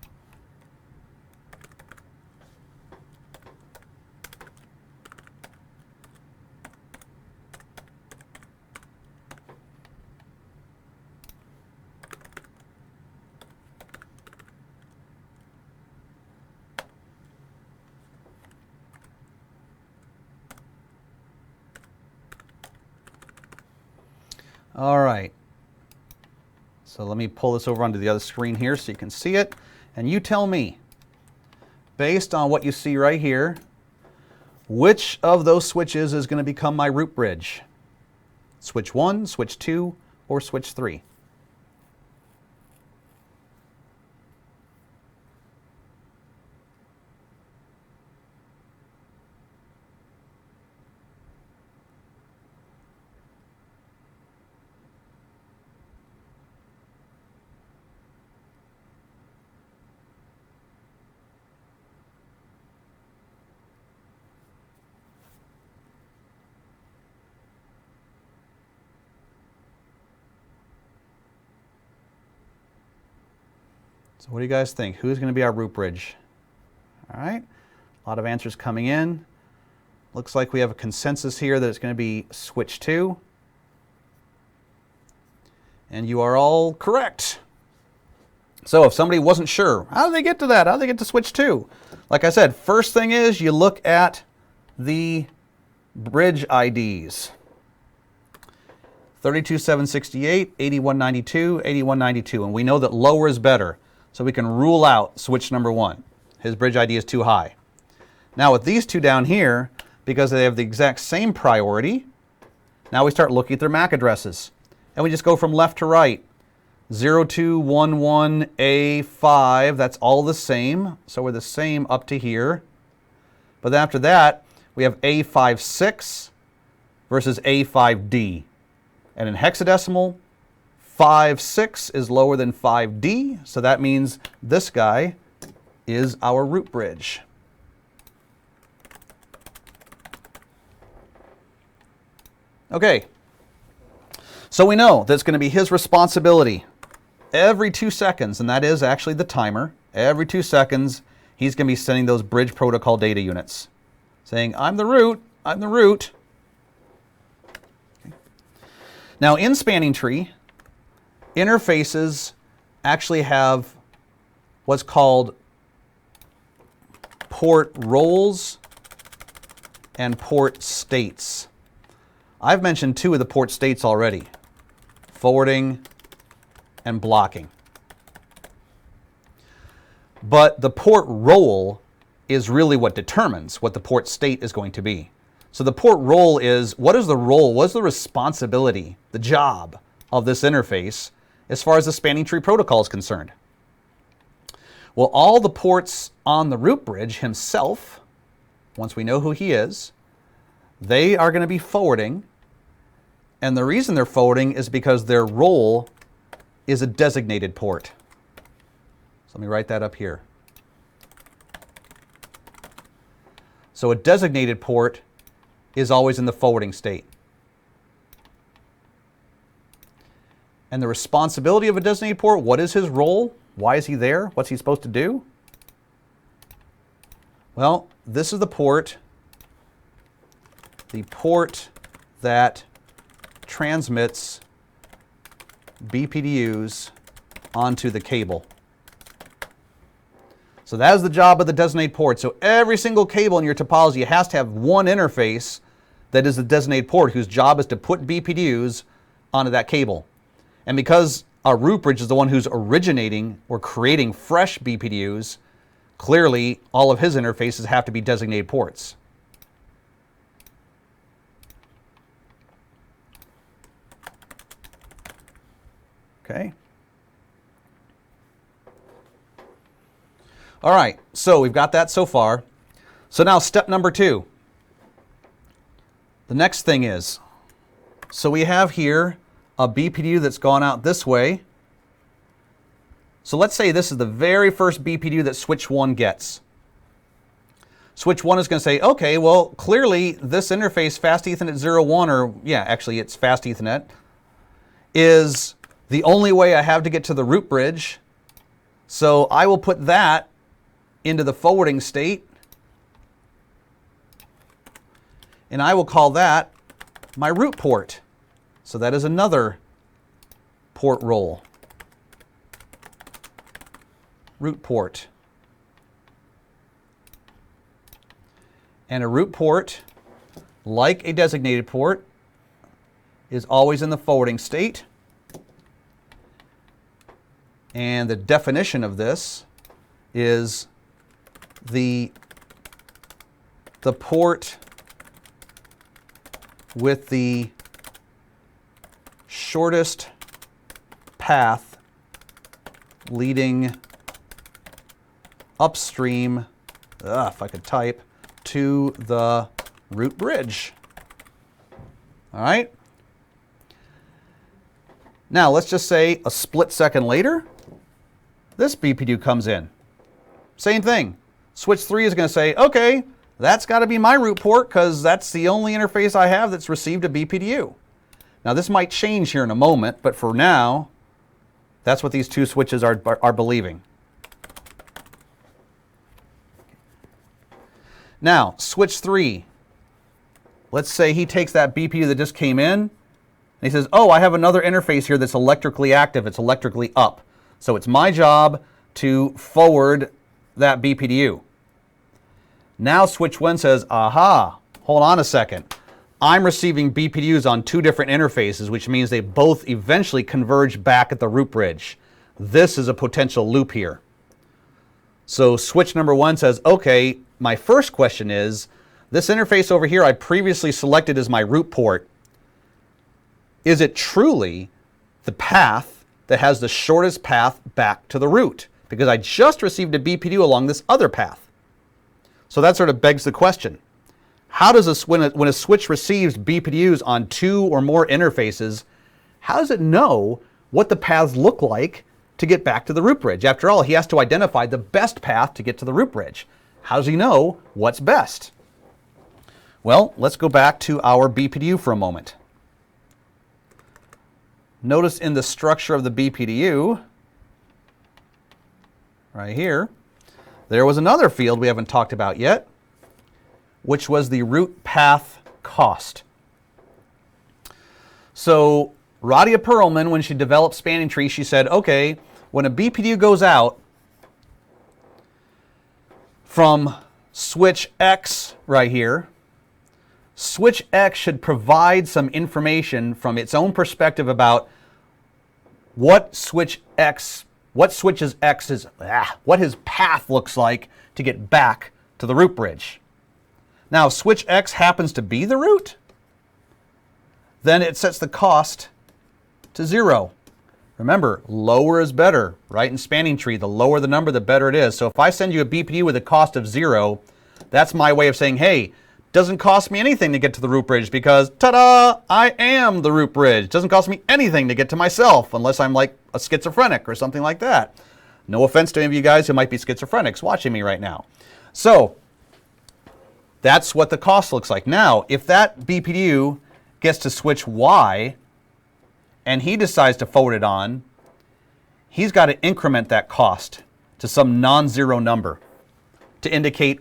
All right. So let me pull this over onto the other screen here so you can see it. And you tell me, based on what you see right here, which of those switches is going to become my root bridge? Switch 1, switch 2, or switch 3? So what do you guys think? Who's going to be our root bridge? All right, a lot of answers coming in. Looks like we have a consensus here that it's going to be switch 2. And you are all correct. So if somebody wasn't sure, how do they get to that? How do they get to switch 2? Like I said, first thing is you look at the bridge IDs. 32768, 8192, 8192. And we know that lower is better. So we can rule out switch number 1. His bridge ID is too high. Now with these two down here, because they have the exact same priority, now we start looking at their MAC addresses. And we just go from left to right. 0211A5, that's all the same. So we're the same up to here. But then after that, we have A56 versus A5D. And in hexadecimal, 5.6 is lower than 5D. So that means this guy is our root bridge. Okay. So we know that's going to be his responsibility every 2 seconds, and that is actually the timer. Every 2 seconds, he's going to be sending those bridge protocol data units, saying, I'm the root, I'm the root. Okay. Now in spanning tree, interfaces actually have what's called port roles and port states. I've mentioned 2 of the port states already, forwarding and blocking. But the port role is really what determines what the port state is going to be. So the port role is, what is the role, what is the responsibility, the job of this interface as far as the spanning tree protocol is concerned? Well, all the ports on the root bridge himself, once we know who he is, they are going to be forwarding. And the reason they're forwarding is because their role is a designated port. So let me write that up here. So a designated port is always in the forwarding state. And the responsibility of a designated port, what is his role? Why is he there? What's he supposed to do? Well, this is the port that transmits BPDUs onto the cable. So that is the job of the designated port. So every single cable in your topology has to have one interface that is the designated port whose job is to put BPDUs onto that cable. And because our root bridge is the one who's originating or creating fresh BPDUs, clearly all of his interfaces have to be designated ports. Okay. All right, so we've got that so far. So now step number 2. The next thing is, so we have here a BPDU that's gone out this way. So let's say this is the very first BPDU that switch 1 gets. Switch 1 is going to say, okay, well, clearly this interface, Fast Ethernet 01, or yeah, actually it's Fast Ethernet, is the only way I have to get to the root bridge. So I will put that into the forwarding state, and I will call that my root port. So that is another port role. Root port. And a root port, like a designated port, is always in the forwarding state. And the definition of this is the port with the shortest path leading upstream, if I could type, to the root bridge. All right? Now, let's just say a split second later, this BPDU comes in. Same thing. Switch 3 is going to say, okay, that's got to be my root port because that's the only interface I have that's received a BPDU. Now, this might change here in a moment, but for now, that's what these 2 switches are believing. Now, switch 3. Let's say he takes that BPDU that just came in, and he says, oh, I have another interface here that's electrically active. It's electrically up. So it's my job to forward that BPDU. Now switch 1 says, aha, hold on a second. I'm receiving BPDUs on 2 different interfaces, which means they both eventually converge back at the root bridge. This is a potential loop here. So switch number 1 says, okay, my first question is, this interface over here I previously selected as my root port. Is it truly the path that has the shortest path back to the root? Because I just received a BPDU along this other path. So that sort of begs the question. How does when a switch receives BPDUs on 2 or more interfaces, how does it know what the paths look like to get back to the root bridge? After all, he has to identify the best path to get to the root bridge. How does he know what's best? Well, let's go back to our BPDU for a moment. Notice in the structure of the BPDU, right here, there was another field we haven't talked about yet, which was the root path cost. So Radia Perlman, when she developed spanning trees, she said, okay, when a BPDU goes out from switch X right here, switch X should provide some information from its own perspective about what switches X what his path looks like to get back to the root bridge. Now, if switch X happens to be the root, then it sets the cost to 0. Remember, lower is better, right? In spanning tree, the lower the number, the better it is. So if I send you a BPDU with a cost of 0, that's my way of saying, hey, doesn't cost me anything to get to the root bridge because, ta-da, I am the root bridge. Doesn't cost me anything to get to myself unless I'm like a schizophrenic or something like that. No offense to any of you guys who might be schizophrenics watching me right now. So that's what the cost looks like. Now, if that BPDU gets to switch Y and he decides to forward it on, he's got to increment that cost to some non-zero number to indicate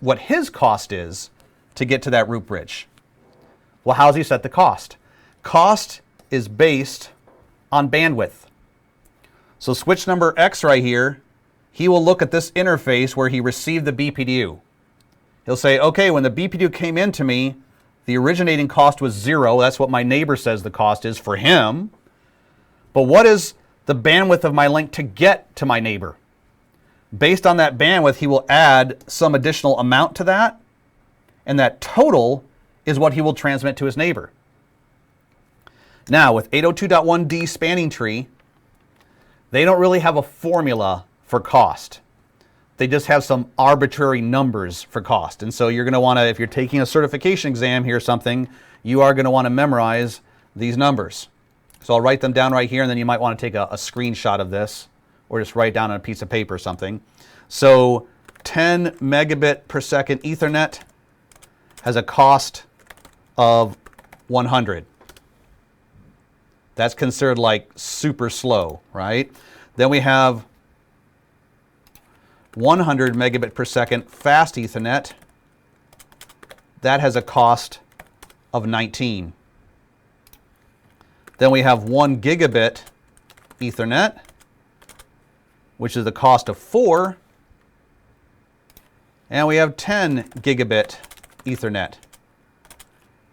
what his cost is to get to that root bridge. Well, how does he set the cost? Cost is based on bandwidth. So switch number X right here, he will look at this interface where he received the BPDU. He'll say, okay, when the BPDU came into me, the originating cost was 0. That's what my neighbor says the cost is for him. But what is the bandwidth of my link to get to my neighbor? Based on that bandwidth, he will add some additional amount to that, and that total is what he will transmit to his neighbor. Now, with 802.1d spanning tree, they don't really have a formula for cost. They just have some arbitrary numbers for cost. And so you're going to want to, if you're taking a certification exam here or something, you are going to want to memorize these numbers. So I'll write them down right here, and then you might want to take a screenshot of this, or just write down on a piece of paper or something. So 10 megabit per second Ethernet has a cost of 100. That's considered like super slow, right? Then we have 100 megabit per second fast Ethernet. That has a cost of 19. Then we have 1 gigabit Ethernet, which is the cost of 4. And we have 10 gigabit Ethernet,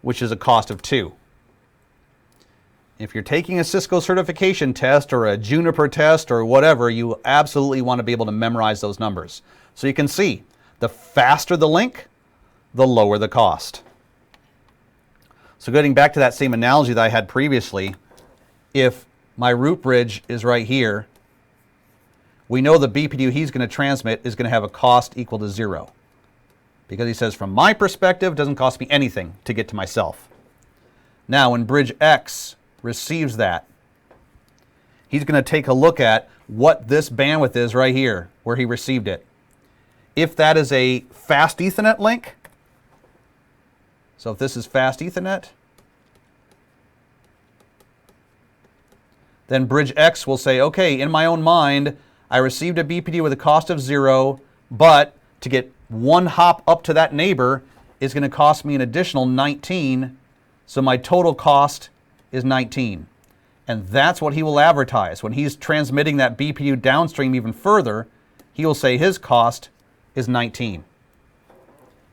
which is a cost of 2. If you're taking a Cisco certification test or a Juniper test or whatever, you absolutely want to be able to memorize those numbers. So you can see, the faster the link, the lower the cost. So getting back to that same analogy that I had previously, if my root bridge is right here, we know the BPDU he's going to transmit is going to have a cost equal to 0. Because he says, from my perspective, it doesn't cost me anything to get to myself. Now, when bridge X receives that, he's going to take a look at what this bandwidth is right here, where he received it. If that is a fast Ethernet link, so if this is fast Ethernet, then bridge X will say, okay, in my own mind, I received a BPD with a cost of 0, but to get one hop up to that neighbor is going to cost me an additional 19, so my total cost is 19. And that's what he will advertise. When he's transmitting that BPDU downstream even further, he will say his cost is 19.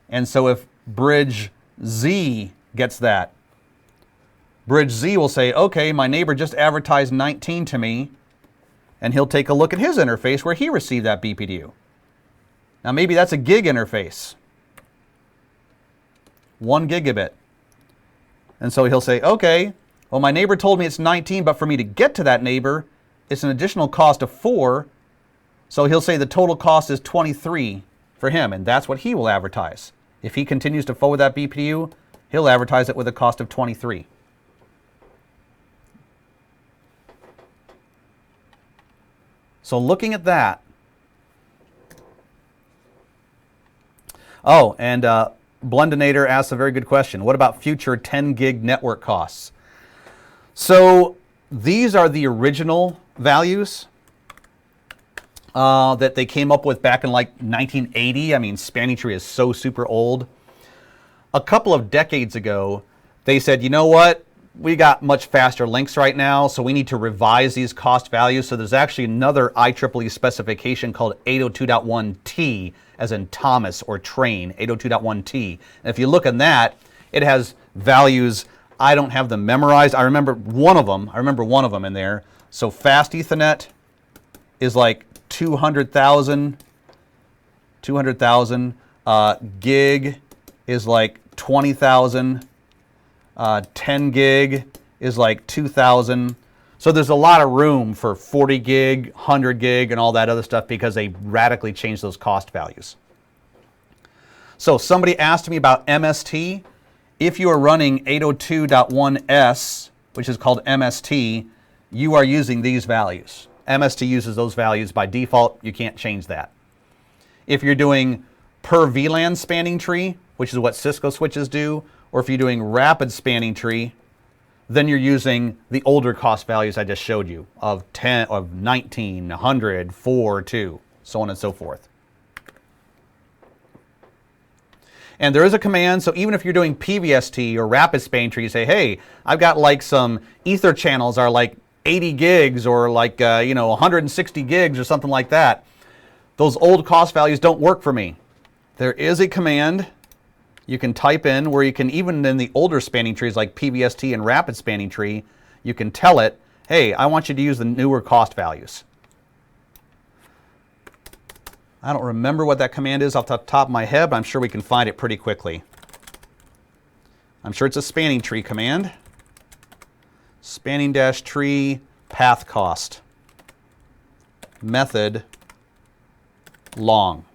And so if bridge Z gets that, bridge Z will say, okay, my neighbor just advertised 19 to me, and he'll take a look at his interface where he received that BPDU. Now maybe that's a gig interface, 1 gigabit. And so he'll say, okay, well, my neighbor told me it's 19, but for me to get to that neighbor, it's an additional cost of 4. So he'll say the total cost is 23 for him, and that's what he will advertise. If he continues to forward that BPDU, he'll advertise it with a cost of 23. So looking at that. Oh, and Blendinator asks a very good question. What about future 10 gig network costs? So these are the original values that they came up with back in like 1980. I mean, spanning tree is so super old. A couple of decades ago, they said, you know what? We got much faster links right now, so we need to revise these cost values. So there's actually another IEEE specification called 802.1T, as in Thomas or train, 802.1T. And if you look at that, it has values. I don't have them memorized. I remember one of them in there. So fast Ethernet is like 200,000. Gig is like 20,000. 10 gig is like 2,000. So there's a lot of room for 40 gig, 100 gig, and all that other stuff because they radically changed those cost values. So somebody asked me about MST. If you are running 802.1S, which is called MST, you are using these values. MST uses those values by default. You can't change that. If you're doing per VLAN spanning tree, which is what Cisco switches do, or if you're doing rapid spanning tree, then you're using the older cost values I just showed you of 10, of 19, 100, 4, 2, so on and so forth. And there is a command, so even if you're doing PVST or rapid spanning tree, you say, hey, I've got like some ether channels are like 80 gigs or like 160 gigs or something like that. Those old cost values don't work for me. There is a command you can type in where you can, even in the older spanning trees like PVST and rapid spanning tree, you can tell it, hey, I want you to use the newer cost values. I don't remember what that command is off the top of my head, but I'm sure we can find it pretty quickly. I'm sure it's a spanning tree command. Spanning dash tree path cost. Method long.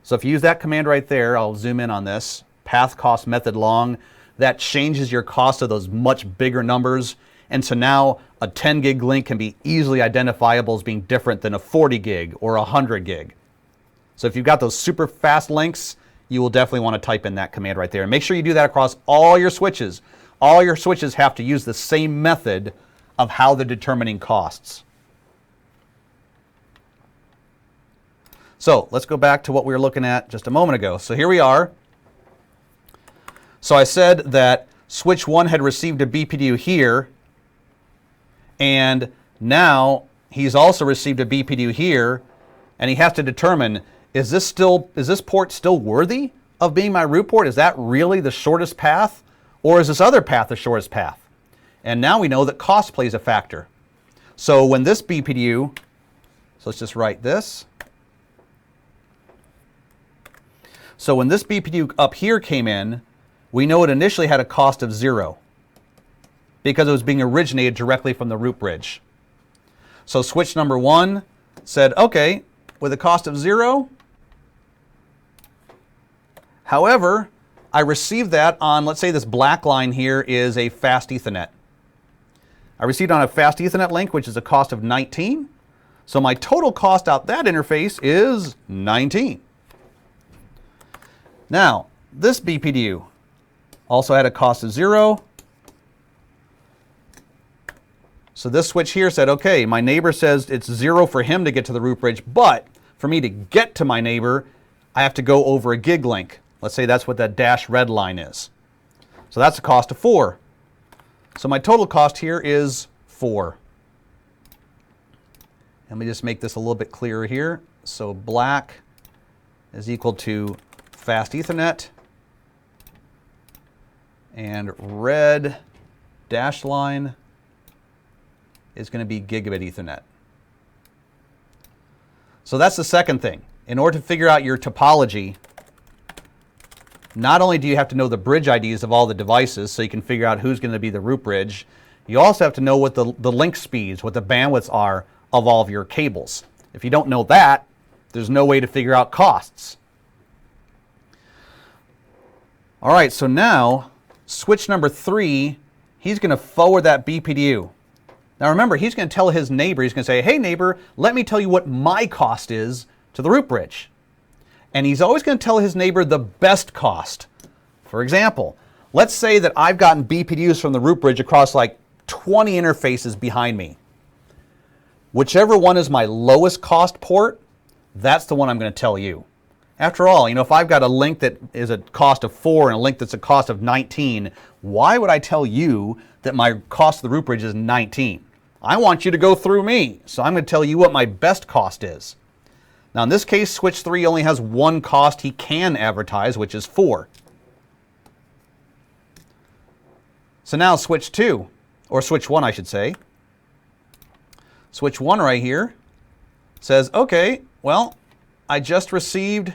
So if you use that command right there, I'll zoom in on this, path cost method long, that changes your cost of those much bigger numbers. And so now a 10 gig link can be easily identifiable as being different than a 40 gig or a 100 gig. So if you've got those super fast links, you will definitely want to type in that command right there. And make sure you do that across all your switches. All your switches have to use the same method of how they're determining costs. So let's go back to what we were looking at just a moment ago. So here we are. So I said that switch 1 had received a BPDU here, and now he's also received a BPDU here, and he has to determine, is this port still worthy of being my root port? Is that really the shortest path, or is this other path the shortest path? And now we know that cost plays a factor. So when this BPDU, so let's just write this. So when this BPDU up here came in, we know it initially had a cost of 0 because it was being originated directly from the root bridge. So switch number 1 said, okay, with a cost of 0, however, I received that on, let's say this black line here is a fast Ethernet. I received on a fast Ethernet link, which is a cost of 19. So my total cost out that interface is 19. Now, this BPDU also had a cost of 0. So this switch here said, okay, my neighbor says it's 0 for him to get to the root bridge, but for me to get to my neighbor, I have to go over a gig link. Let's say that's what that dash red line is. So that's a cost of 4. So my total cost here is 4. Let me just make this a little bit clearer here. So black is equal to fast Ethernet, and red dashed line is going to be gigabit Ethernet. So that's the second thing. In order to figure out your topology, not only do you have to know the bridge IDs of all the devices so you can figure out who's going to be the root bridge, you also have to know what the link speeds, what the bandwidths are of all of your cables. If you don't know that, there's no way to figure out costs. All right, so now switch number 3, he's going to forward that BPDU. Now remember, he's going to tell his neighbor, he's going to say, hey neighbor, let me tell you what my cost is to the root bridge. And he's always going to tell his neighbor the best cost. For example, let's say that I've gotten BPDUs from the root bridge across like 20 interfaces behind me. Whichever one is my lowest cost port, that's the one I'm going to tell you. After all, you know, if I've got a link that is a cost of 4 and a link that's a cost of 19, why would I tell you that my cost of the root bridge is 19? I want you to go through me, so I'm going to tell you what my best cost is. Now in this case, switch 3 only has one cost he can advertise, which is 4. So now switch 2, or switch 1 I should say. Switch 1 right here says, okay, well, I just received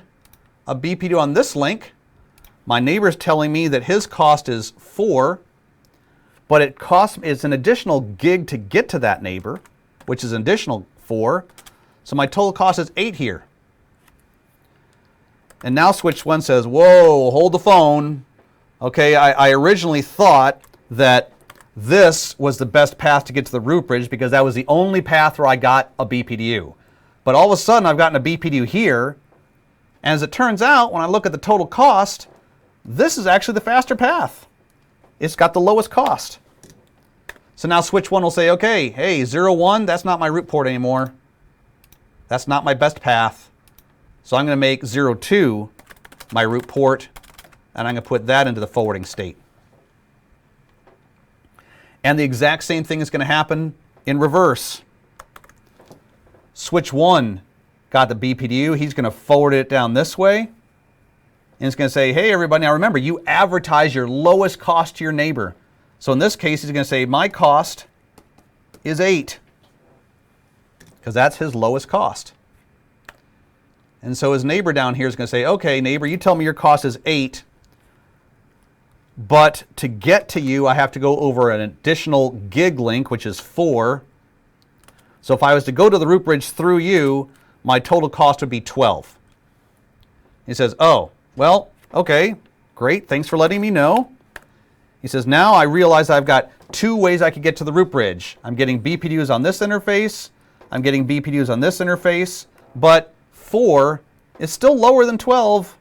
a BPDU on this link. My neighbor's telling me that his cost is 4, but it's an additional gig to get to that neighbor, which is an additional 4. So my total cost is 8 here. And now switch 1 says, whoa, hold the phone. Okay, I originally thought that this was the best path to get to the root bridge because that was the only path where I got a BPDU. But all of a sudden I've gotten a BPDU here, and as it turns out, when I look at the total cost, this is actually the faster path. It's got the lowest cost. So now switch 1 will say, okay, hey, 0, 1, that's not my root port anymore. That's not my best path. So I'm going to make 0, 2 my root port, and I'm going to put that into the forwarding state. And the exact same thing is going to happen in reverse. Switch 1 got the BPDU. He's going to forward it down this way. And it's going to say, hey, everybody, now remember, you advertise your lowest cost to your neighbor. So in this case, he's going to say, my cost is 8. Because that's his lowest cost. And so his neighbor down here is going to say, okay, neighbor, you tell me your cost is 8. But to get to you, I have to go over an additional gig link, which is 4. So if I was to go to the root bridge through you, my total cost would be 12. He says, oh, well, okay, great. Thanks for letting me know. He says, now I realize I've got 2 ways I could get to the root bridge. I'm getting BPDUs on this interface. I'm getting BPDUs on this interface. But 4 is still lower than 12.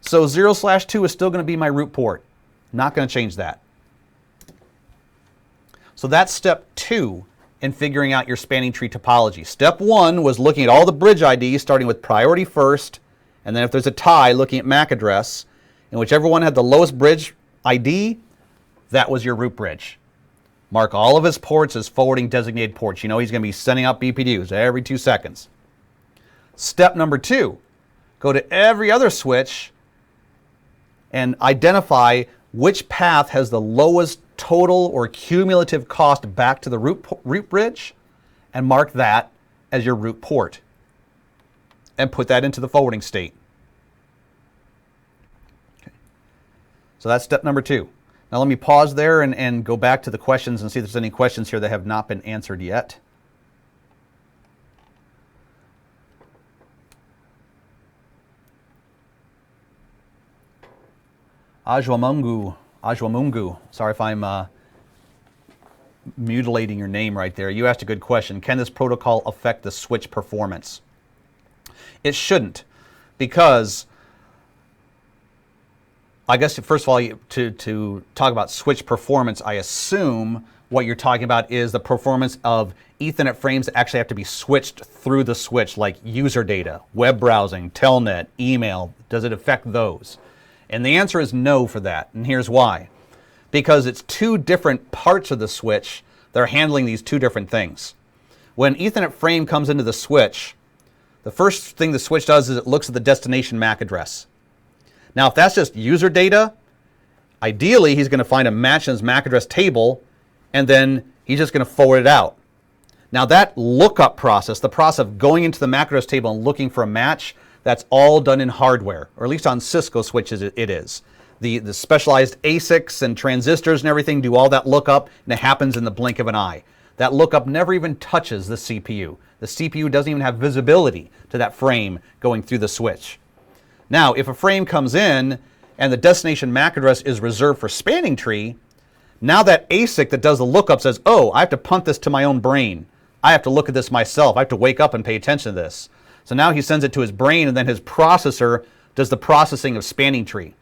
So 0/2 is still going to be my root port. Not going to change that. So that's step 2 in figuring out your spanning tree topology. Step 1 was looking at all the bridge IDs, starting with priority first, and then if there's a tie, looking at MAC address. And whichever one had the lowest bridge ID, that was your root bridge. Mark all of his ports as forwarding designated ports. You know he's going to be sending out BPDUs every 2 seconds. Step number 2, go to every other switch and identify which path has the lowest total or cumulative cost back to the root bridge, and mark that as your root port. And put that into the forwarding state. Okay. So that's step number 2. Now let me pause there and go back to the questions and see if there's any questions here that have not been answered yet. Ajwamungu, sorry if I'm mutilating your name right there. You asked a good question. Can this protocol affect the switch performance? It shouldn't, because I guess first of all, to talk about switch performance, I assume what you're talking about is the performance of Ethernet frames that actually have to be switched through the switch, like user data, web browsing, telnet, email. Does it affect those? And the answer is no for that, and here's why. Because it's 2 different parts of the switch they're handling these two different things. When Ethernet frame comes into the switch, the first thing the switch does is it looks at the destination MAC address. Now, if that's just user data, ideally he's going to find a match in his MAC address table, and then he's just going to forward it out. Now, that lookup process, the process of going into the MAC address table and looking for a match, that's all done in hardware, or at least on Cisco switches it is. The specialized ASICs and transistors and everything do all that lookup, and it happens in the blink of an eye. That lookup never even touches the CPU. The CPU doesn't even have visibility to that frame going through the switch. Now, if a frame comes in and the destination MAC address is reserved for spanning tree, now that ASIC that does the lookup says, oh, I have to punt this to my own brain. I have to look at this myself. I have to wake up and pay attention to this. So now he sends it to his brain, and then his processor does the processing of spanning tree.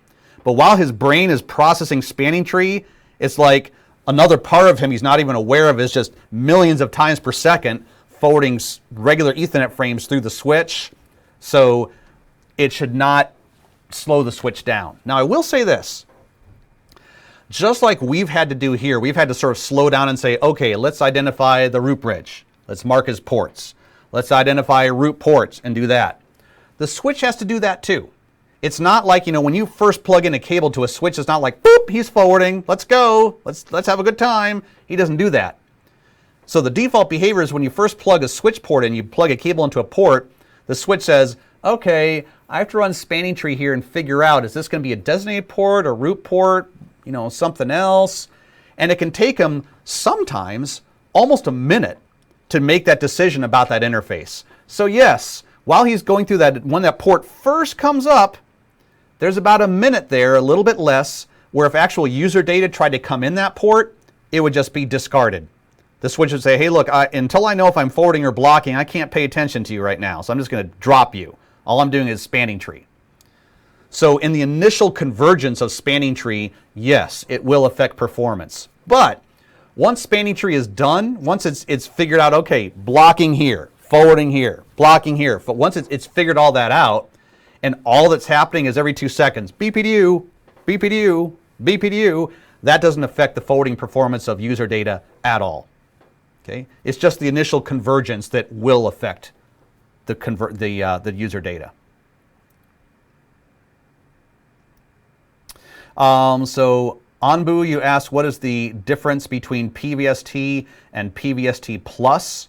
But while his brain is processing spanning tree, it's like another part of him he's not even aware of is just millions of times per second forwarding regular Ethernet frames through the switch. So it should not slow the switch down. Now, I will say this. Just like we've had to do here, we've had to sort of slow down and say, okay, let's identify the root bridge. Let's mark his ports. Let's identify root ports and do that. The switch has to do that too. It's not like, when you first plug in a cable to a switch, it's not like, boop, he's forwarding, let's go, let's have a good time. He doesn't do that. So the default behavior is when you first plug a switch port in, you plug a cable into a port, the switch says, okay, I have to run spanning tree here and figure out, is this going to be a designated port, a root port, something else? And it can take him sometimes almost a minute to make that decision about that interface. So yes, while he's going through that, when that port first comes up, there's about a minute there, a little bit less, where if actual user data tried to come in that port, it would just be discarded. The switch would say, hey, look, until I know if I'm forwarding or blocking, I can't pay attention to you right now, so I'm just going to drop you. All I'm doing is spanning tree. So in the initial convergence of spanning tree, yes, it will affect performance. But once spanning tree is done, once it's figured out, okay, blocking here, forwarding here, blocking here, but once it's figured all that out, and all that's happening is every 2 seconds, BPDU, BPDU, BPDU, that doesn't affect the forwarding performance of user data at all. Okay? It's just the initial convergence that will affect the user data. So Anbu, you asked, what is the difference between PVST and PVST plus?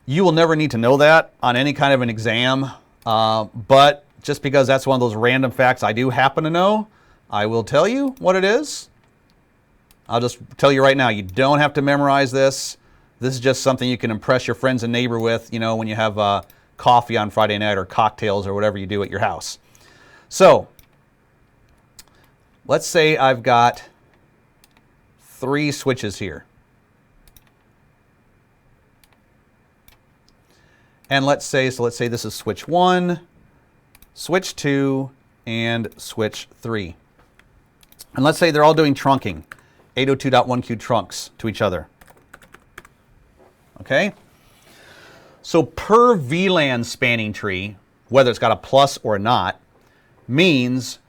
You will never need to know that on any kind of an exam, but just because that's one of those random facts I do happen to know, I will tell you what it is. I'll just tell you right now, you don't have to memorize this. This is just something you can impress your friends and neighbor with, when you have coffee on Friday night or cocktails or whatever you do at your house. So let's say I've got 3 switches here. And let's say this is switch 1, switch 2, and switch 3. And let's say they're all doing trunking, 802.1q trunks to each other. Okay? So per VLAN spanning tree, whether it's got a plus or not, means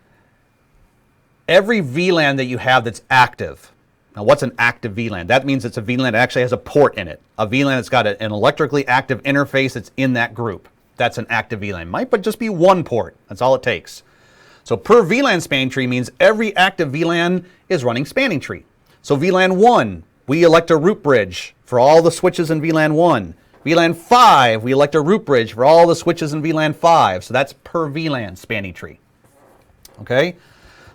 every VLAN that you have that's active. Now, what's an active VLAN? That means it's a VLAN that actually has a port in it. A VLAN that's got an electrically active interface that's in that group. That's an active VLAN. Might but just be one port. That's all it takes. So per VLAN spanning tree means every active VLAN is running spanning tree. So VLAN 1, we elect a root bridge for all the switches in VLAN 1. VLAN 5, we elect a root bridge for all the switches in VLAN 5. So that's per VLAN spanning tree. Okay?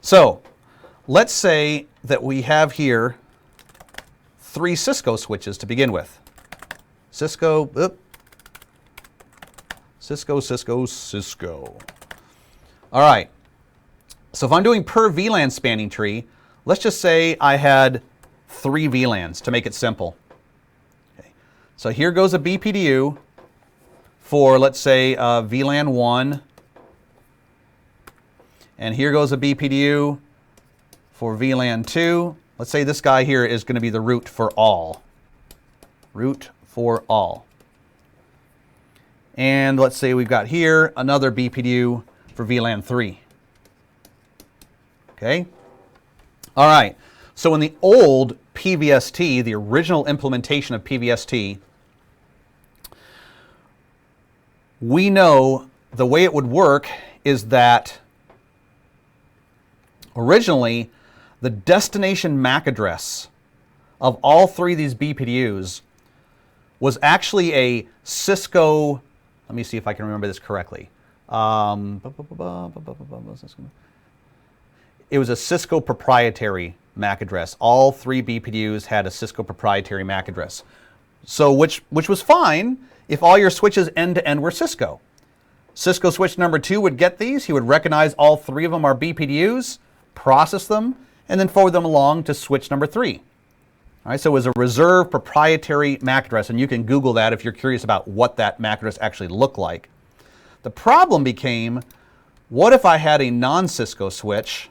So let's say that we have here 3 Cisco switches to begin with. Cisco. All right. So if I'm doing per VLAN spanning tree, let's just say I had 3 VLANs to make it simple. Okay. So here goes a BPDU for, let's say, VLAN 1. And here goes a BPDU for VLAN 2. Let's say this guy here is going to be the root for all. Root for all. And let's say we've got here another BPDU for VLAN 3. Okay? All right. So in the old PVST, the original implementation of PVST, we know the way it would work is that originally the destination MAC address of all three of these BPDUs was actually a Cisco, let me see if I can remember this correctly. It was a Cisco proprietary MAC address. All three BPDUs had a Cisco proprietary MAC address. So which was fine if all your switches end-to-end were Cisco. Cisco switch number 2 would get these. He would recognize all three of them are BPDUs, process them, and then forward them along to switch number 3. All right, so it was a reserved proprietary MAC address, and you can Google that if you're curious about what that MAC address actually looked like. The problem became, what if I had a non-Cisco switch?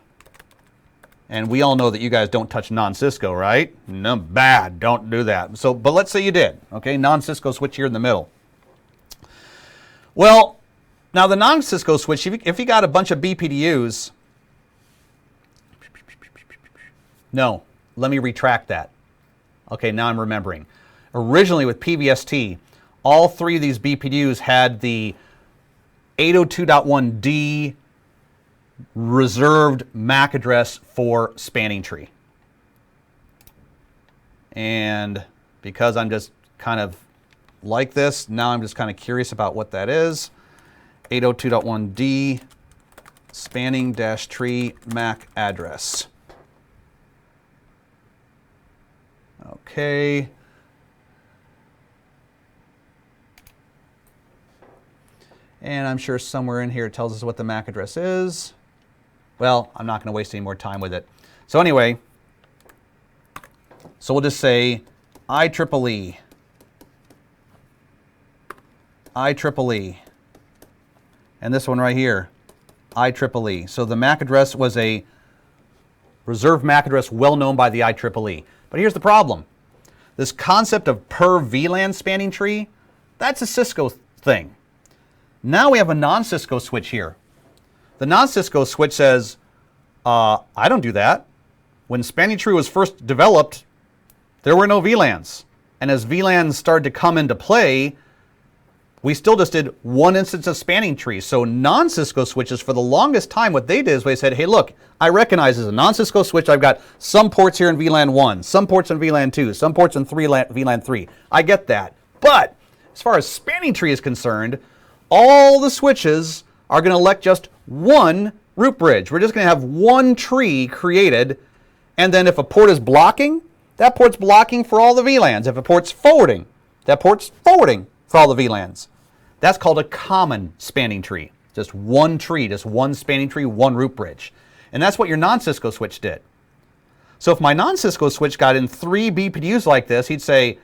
And we all know that you guys don't touch non-Cisco, right? No, bad, don't do that. So, but let's say you did, okay? Non-Cisco switch here in the middle. Well, now the non-Cisco switch, if you got a bunch of BPDUs, no, let me retract that. Okay, now I'm remembering. Originally with PVST, all three of these BPDUs had the 802.1d reserved MAC address for spanning tree. And because I'm just kind of like this, now I'm just kind of curious about what that is. 802.1d spanning-tree MAC address. Okay. And I'm sure somewhere in here it tells us what the MAC address is. Well, I'm not going to waste any more time with it. So anyway, so we'll just say IEEE. IEEE. And this one right here, IEEE. So the MAC address was a reserved MAC address well known by the IEEE. But here's the problem. This concept of per VLAN spanning tree, that's a Cisco thing. Now we have a non-Cisco switch here. The non-Cisco switch says, I don't do that. When spanning tree was first developed, there were no VLANs. And as VLANs started to come into play, we still just did one instance of spanning tree. So non-Cisco switches, for the longest time, what they did is they said, hey, look, I recognize as a non-Cisco switch, I've got some ports here in VLAN 1, some ports in VLAN 2, some ports in VLAN 3. I get that. But as far as spanning tree is concerned, all the switches are going to elect just one root bridge. We're just going to have one tree created, and then if a port is blocking, that port's blocking for all the VLANs. If a port's forwarding, that port's forwarding for all the VLANs. That's called a common spanning tree. Just one tree, just one spanning tree, one root bridge. And that's what your non-Cisco switch did. So if my non-Cisco switch got in 3 BPDUs like this, he'd say,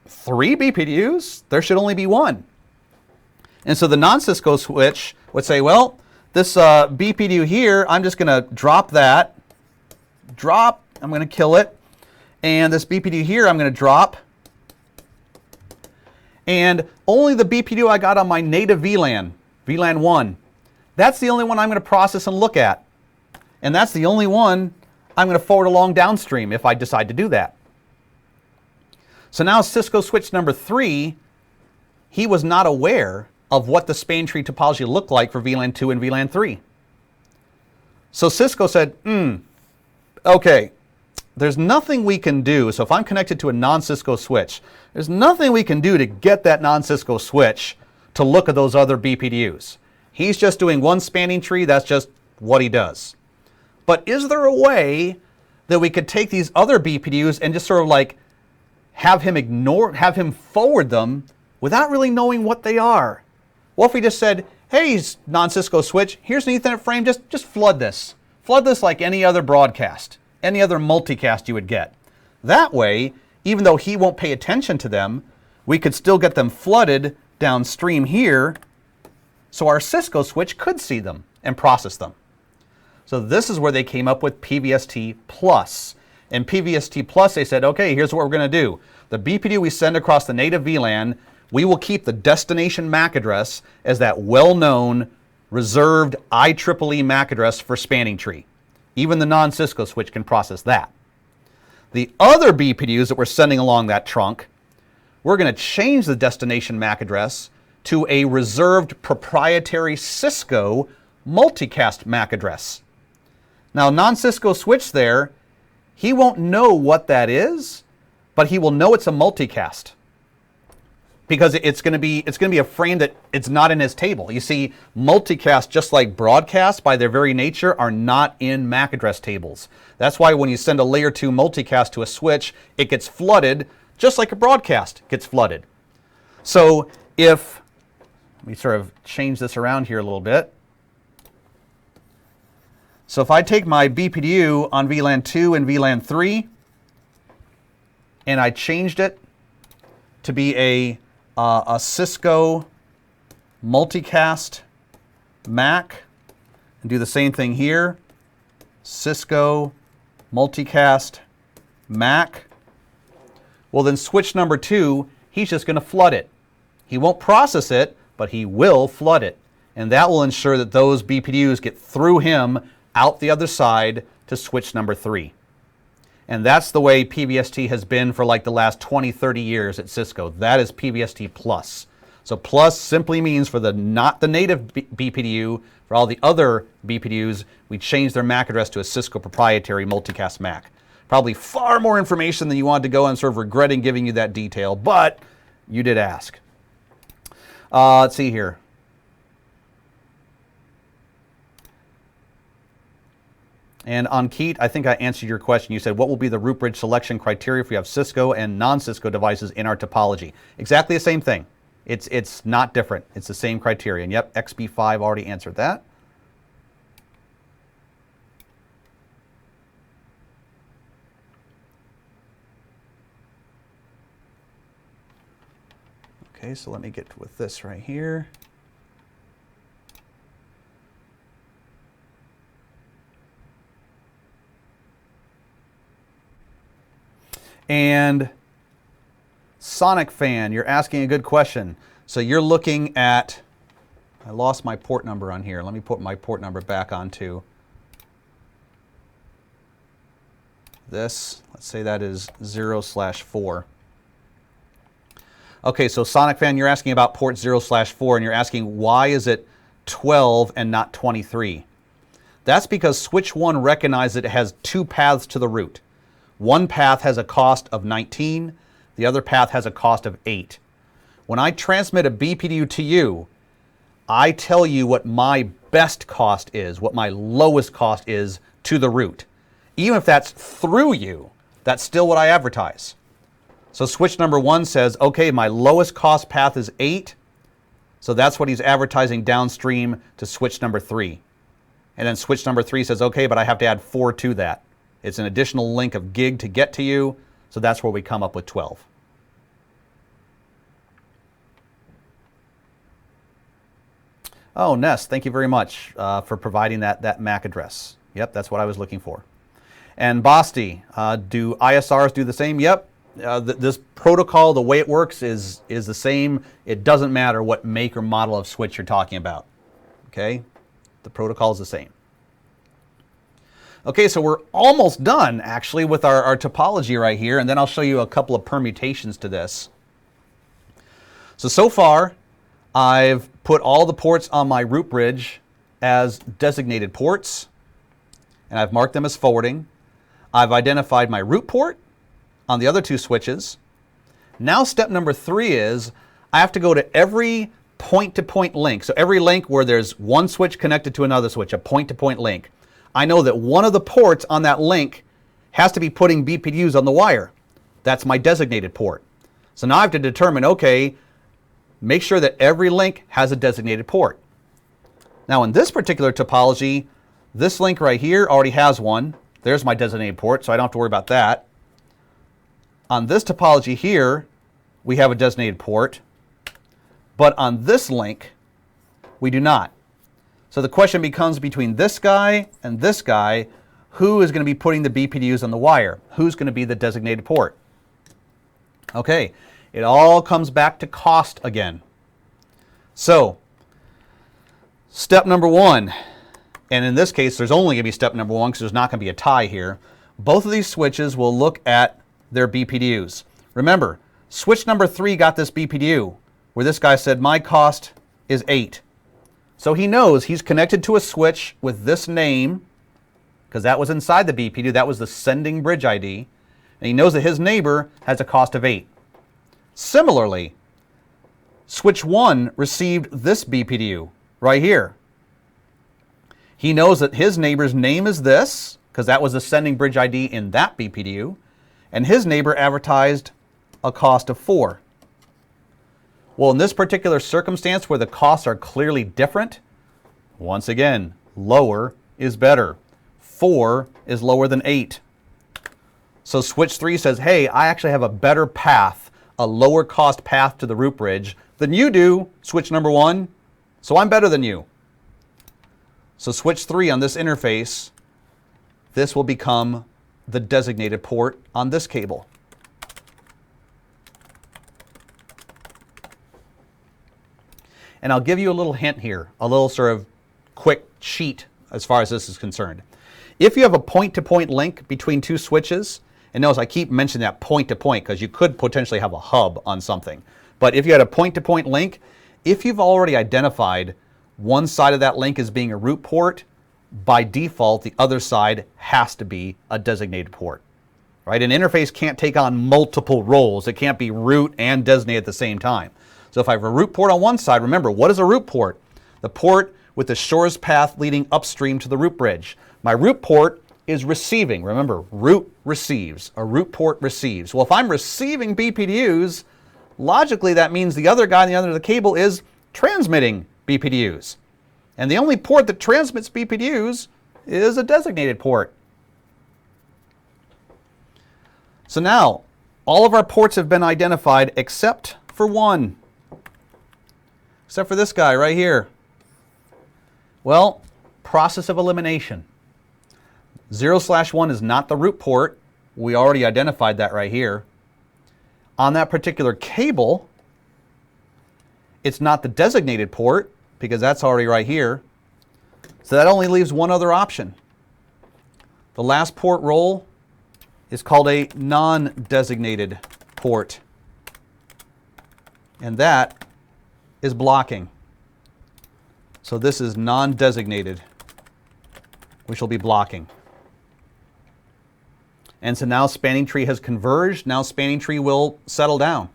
3 BPDUs? There should only be 1. And so the non-Cisco switch would say, well, this BPDU here, I'm just going to drop that. Drop, I'm going to kill it. And this BPDU here, I'm going to drop. And only the BPDU I got on my native VLAN, VLAN 1, that's the only one I'm going to process and look at. And that's the only one I'm going to forward along downstream if I decide to do that. So now Cisco switch number 3, he was not aware of what the spanning tree topology looked like for VLAN 2 and VLAN 3. So Cisco said, okay, there's nothing we can do. So if I'm connected to a non-Cisco switch, there's nothing we can do to get that non-Cisco switch to look at those other BPDUs. He's just doing one spanning tree. That's just what he does. But is there a way that we could take these other BPDUs and just sort of like have him forward them without really knowing what they are? What if we just said, hey, non-Cisco switch, here's an Ethernet frame, just flood this. Flood this like any other broadcast, any other multicast you would get. That way, even though he won't pay attention to them, we could still get them flooded downstream here, so our Cisco switch could see them and process them. So this is where they came up with PVST Plus. In PVST Plus, they said, okay, here's what we're going to do. The BPDU we send across the native VLAN, we will keep the destination MAC address as that well-known reserved IEEE MAC address for spanning tree. Even the non-Cisco switch can process that. The other BPDUs that we're sending along that trunk, we're going to change the destination MAC address to a reserved proprietary Cisco multicast MAC address. Now, non-Cisco switch there, he won't know what that is, but he will know it's a multicast, because it's going to be a frame that it's not in his table. You see, multicast, just like broadcast, by their very nature, are not in MAC address tables. That's why when you send a layer 2 multicast to a switch, it gets flooded, just like a broadcast gets flooded. So if we sort of change this around here a little bit. So if I take my BPDU on VLAN 2 and VLAN 3, and I changed it to be a Cisco multicast MAC, and do the same thing here, Cisco multicast MAC, well then switch number 2, he's just going to flood it. He won't process it, but he will flood it. And that will ensure that those BPDUs get through him out the other side to switch number 3. And that's the way PVST has been for like the last 20, 30 years at Cisco. That is PVST plus. So plus simply means for the not the native BPDU, for all the other BPDUs, we changed their MAC address to a Cisco proprietary multicast MAC. Probably far more information than you wanted to go, and sort of regretting giving you that detail, but you did ask. Let's see here. And on Keith, I think I answered your question. You said, what will be the root bridge selection criteria if we have Cisco and non-Cisco devices in our topology? Exactly the same thing. It's not different. It's the same criterion. Yep, XB5 already answered that. Okay, so let me get with this right here. And Sonic Fan, you're asking a good question. So you're looking at, I lost my port number on here. Let me put my port number back onto this. Let's say that is 0/4. Okay, so Sonic Fan, you're asking about port 0/4, and you're asking why is it 12 and not 23? That's because switch 1 recognizes it has 2 paths to the root. One path has a cost of 19, the other path has a cost of 8. When I transmit a BPDU to you, I tell you what my best cost is, what my lowest cost is to the root. Even if that's through you, that's still what I advertise. So switch number 1 says, okay, my lowest cost path is 8, so that's what he's advertising downstream to switch number 3. And then switch number 3 says, okay, but I have to add 4 to that. It's an additional link of gig to get to you, so that's where we come up with 12. Oh, Ness, thank you very much for providing that MAC address. Yep, that's what I was looking for. And Basti, do ISRs do the same? Yep. This protocol, the way it works is the same. It doesn't matter what make or model of switch you're talking about. Okay? The protocol is the same. Okay, so we're almost done, actually, with our topology right here, and then I'll show you a couple of permutations to this. So far, I've put all the ports on my root bridge as designated ports, and I've marked them as forwarding. I've identified my root port on the other 2 switches. Now step number 3 is I have to go to every point-to-point link. So every link where there's one switch connected to another switch, a point-to-point link. I know that one of the ports on that link has to be putting BPDUs on the wire. That's my designated port. So now I have to determine, okay, make sure that every link has a designated port. Now in this particular topology, this link right here already has one. There's my designated port, so I don't have to worry about that. On this topology here, we have a designated port, but on this link, we do not. So the question becomes between this guy and this guy, who is going to be putting the BPDUs on the wire? Who's going to be the designated port? Okay, it all comes back to cost again. So, step number 1, and in this case, there's only going to be step number 1 because there's not going to be a tie here. both of these switches will look at their BPDUs. Remember, switch number 3 got this BPDU, where this guy said, my cost is 8. So he knows he's connected to a switch with this name, because that was inside the BPDU, that was the sending bridge ID, and he knows that his neighbor has a cost of 8. Similarly, switch 1 received this BPDU right here. He knows that his neighbor's name is this, because that was the sending bridge ID in that BPDU, and his neighbor advertised a cost of 4. Well, in this particular circumstance where the costs are clearly different, once again, lower is better. 4 is lower than 8. So switch 3 says, hey, I actually have a better path, a lower cost path to the root bridge than you do, switch number 1, so I'm better than you. So switch 3 on this interface, this will become the designated port on this cable. And I'll give you a little hint here, a little sort of quick cheat as far as this is concerned. If you have a point-to-point link between two switches, and notice I keep mentioning that point-to-point because you could potentially have a hub on something. But if you had a point-to-point link, if you've already identified one side of that link as being a root port, by default, the other side has to be a designated port. Right? An interface can't take on multiple roles. It can't be root and designated at the same time. So if I have a root port on one side, remember, what is a root port? The port with the shortest path leading upstream to the root bridge. My root port is receiving. Remember, root receives. A root port receives. Well, if I'm receiving BPDUs, logically that means the other guy on the other end of the cable is transmitting BPDUs. And the only port that transmits BPDUs is a designated port. So now, all of our ports have been identified except for one. Except for this guy right here. Well, process of elimination. 0/1 is not the root port. We already identified that right here. On that particular cable, it's not the designated port because that's already right here. So that only leaves one other option. The last port role is called a non-designated port. And that is blocking. So this is non-designated, which will be blocking. And so now spanning tree has converged. Now spanning tree will settle down.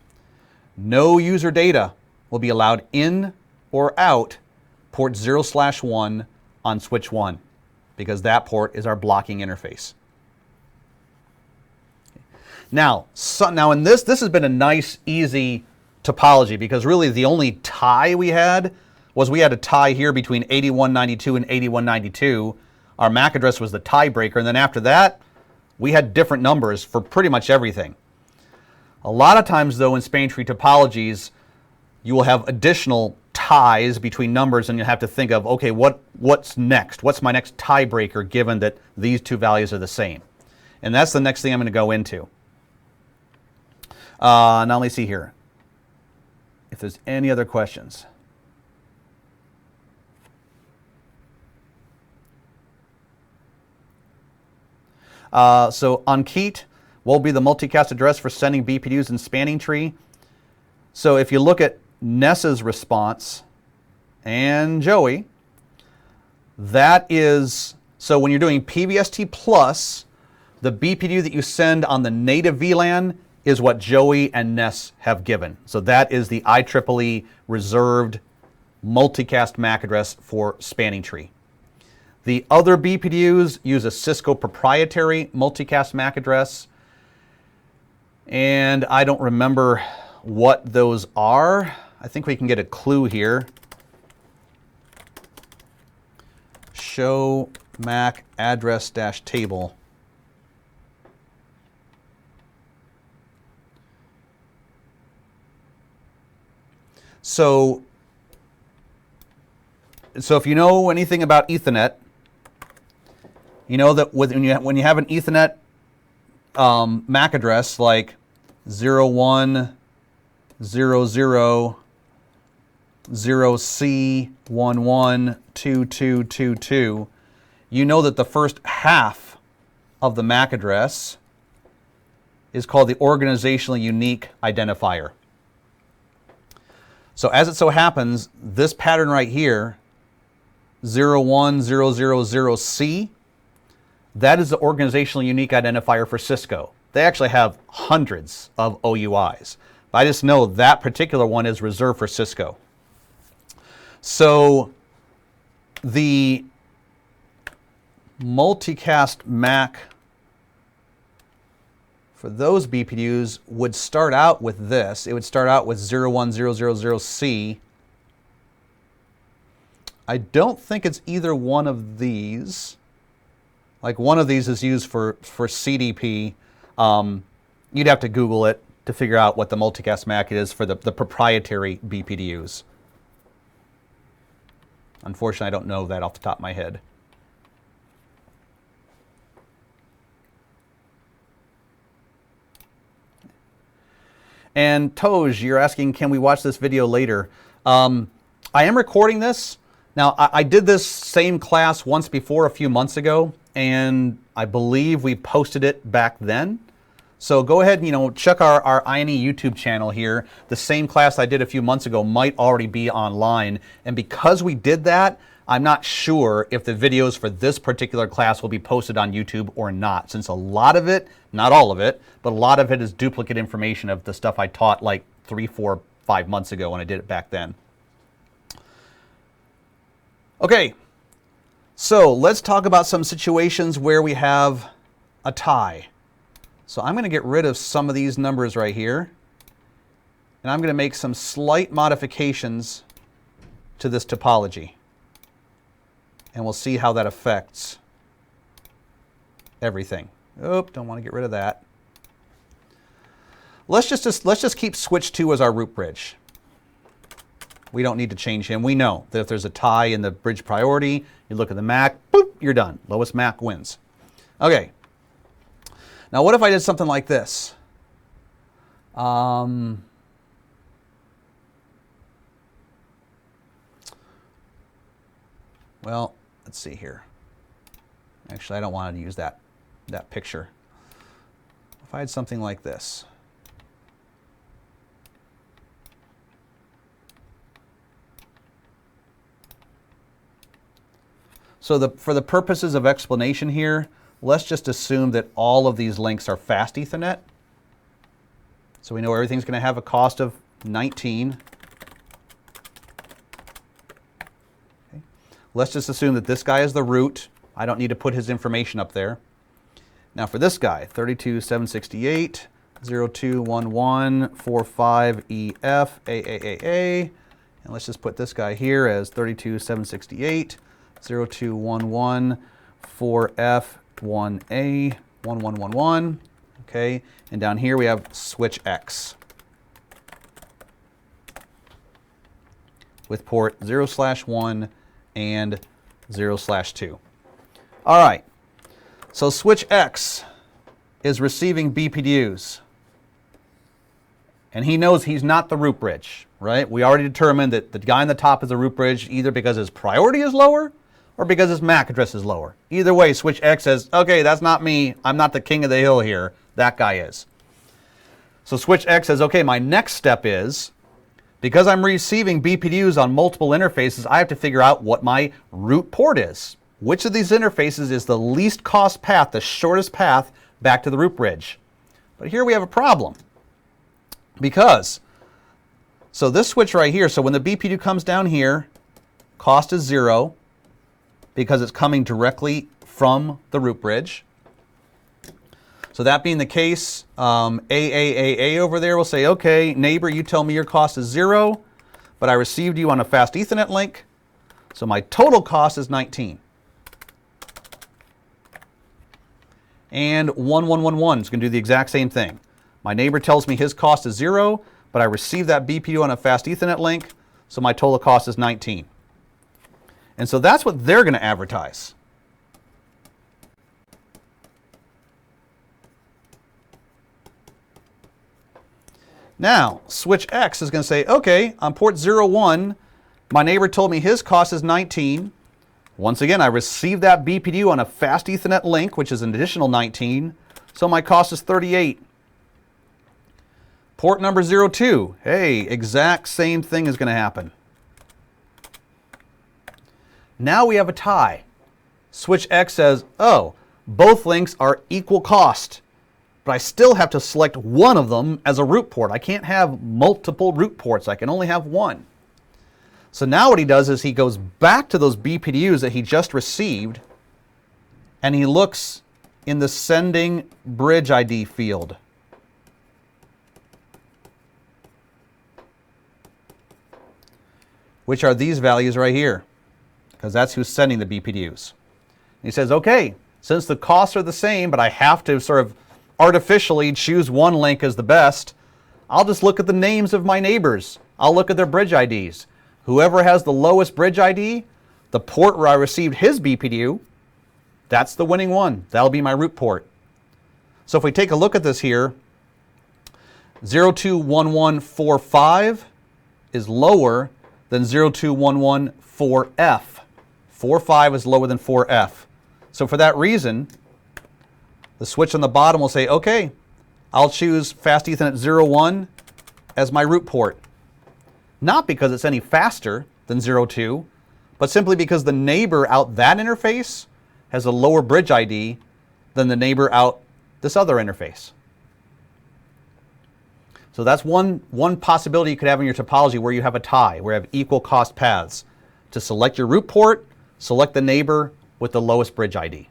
No user data will be allowed in or out port 0/1 on switch 1 because that port is our blocking interface. Now in this has been a nice, easy topology because really the only tie we had a tie here between 8192 and 8192. Our MAC address was the tiebreaker, and then after that, we had different numbers for pretty much everything. A lot of times, though, in spanning tree topologies, you will have additional ties between numbers, and you have to think of, okay, what's next? What's my next tiebreaker given that these two values are the same? And that's the next thing I'm going to go into. Now let me see here if there's any other questions. So on Keith, what will be the multicast address for sending BPDUs in spanning tree? So if you look at Nessa's response and Joey, that is, so when you're doing PVST plus, the BPDU that you send on the native VLAN is what Joey and Ness have given. So that is the IEEE reserved multicast MAC address for spanning tree. The other BPDUs use a Cisco proprietary multicast MAC address, and I don't remember what those are. I think we can get a clue here. Show MAC address dash table. So if you know anything about Ethernet, you know that when you have an Ethernet MAC address like 0100C112222, you know that the first half of the MAC address is called the organizationally unique identifier. So as it so happens, this pattern right here, 01000C, that is the organizationally unique identifier for Cisco. They actually have hundreds of OUIs. But I just know that particular one is reserved for Cisco. So the multicast MAC for those BPDUs would start out with this. It would start out with 01000C. I don't think it's either one of these. Like one of these is used for CDP. You'd have to Google it to figure out what the multicast MAC is for the proprietary BPDUs. Unfortunately, I don't know that off the top of my head. And Toj, you're asking, can we watch this video later? I am recording this. Now, I did this same class once before a few months ago, and I believe we posted it back then. So go ahead and, check our INE YouTube channel here. The same class I did a few months ago might already be online. And because we did that, I'm not sure if the videos for this particular class will be posted on YouTube or not, since a lot of it, not all of it, but a lot of it is duplicate information of the stuff I taught like 3, 4, 5 months ago when I did it back then. Okay, so let's talk about some situations where we have a tie. So I'm going to get rid of some of these numbers right here, and I'm going to make some slight modifications to this topology. And we'll see how that affects everything. Oh, don't want to get rid of that. Let's just keep switch 2 as our root bridge. We don't need to change him. We know that if there's a tie in the bridge priority, you look at the MAC, boop, you're done. Lowest MAC wins. Okay. Now what if I did something like this? Well, let's see here. Actually, I don't want to use that picture. If I had something like this. So for the purposes of explanation here, let's just assume that all of these links are fast Ethernet. So we know everything's going to have a cost of 19. Okay. Let's just assume that this guy is the root. I don't need to put his information up there. Now for this guy, 32768, 021145EF, AAAA. And let's just put this guy here as 32768, 02114F1A, 1111. Okay, and down here we have switch X with port 0/1 and 0/2. All right, so switch X is receiving BPDUs, and he knows he's not the root bridge, right? We already determined that the guy on the top is the root bridge either because his priority is lower or because his MAC address is lower. Either way, switch X says, okay, that's not me. I'm not the king of the hill here. That guy is. So switch X says, okay, my next step is, because I'm receiving BPDUs on multiple interfaces, I have to figure out what my root port is. Which of these interfaces is the least cost path, the shortest path back to the root bridge? But here we have a problem. Because, so this switch right here, so when the BPDU comes down here, cost is 0 because it's coming directly from the root bridge. So that being the case, AAAA over there will say, okay, neighbor, you tell me your cost is 0, but I received you on a fast Ethernet link, so my total cost is 19. And 1111 is going to do the exact same thing. My neighbor tells me his cost is 0, but I received that BPDU on a fast Ethernet link, so my total cost is 19. And so that's what they're going to advertise. Now, switch X is going to say, okay, on port 01, my neighbor told me his cost is 19. Once again, I received that BPDU on a fast Ethernet link, which is an additional 19, so my cost is 38. Port number 02, hey, exact same thing is going to happen. Now we have a tie. Switch X says, oh, both links are equal cost, but I still have to select one of them as a root port. I can't have multiple root ports. I can only have one. So now what he does is he goes back to those BPDUs that he just received, and he looks in the sending bridge ID field. Which are these values right here, because that's who's sending the BPDUs. He says, okay, since the costs are the same, but I have to sort of artificially choose one link as the best, I'll just look at the names of my neighbors. I'll look at their bridge IDs. Whoever has the lowest bridge ID, the port where I received his BPDU, that's the winning one. That'll be my root port. So if we take a look at this here, 021145 is lower than 02114F. 45 is lower than 4F. So for that reason, the switch on the bottom will say, okay, I'll choose Fast Ethernet 01 as my root port. Not because it's any faster than 02, but simply because the neighbor out that interface has a lower bridge ID than the neighbor out this other interface. So that's one possibility you could have in your topology where you have a tie, where you have equal cost paths. To select your root port, select the neighbor with the lowest bridge ID.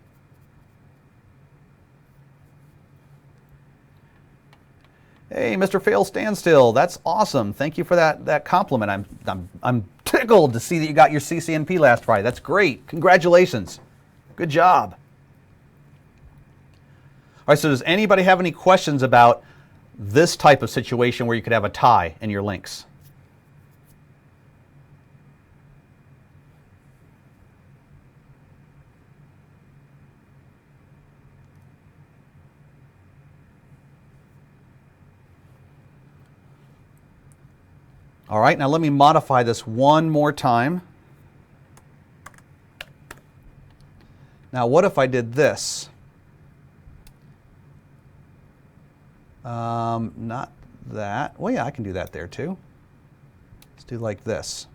Hey, Mr. Fail Standstill, that's awesome. Thank you for that compliment. I'm tickled to see that you got your CCNP last Friday. That's great. Congratulations. Good job. All right, so does anybody have any questions about this type of situation where you could have a tie in your links? All right, now let me modify this one more time. Now what if I did this? Not that. Well, yeah, I can do that there too. Let's do like this.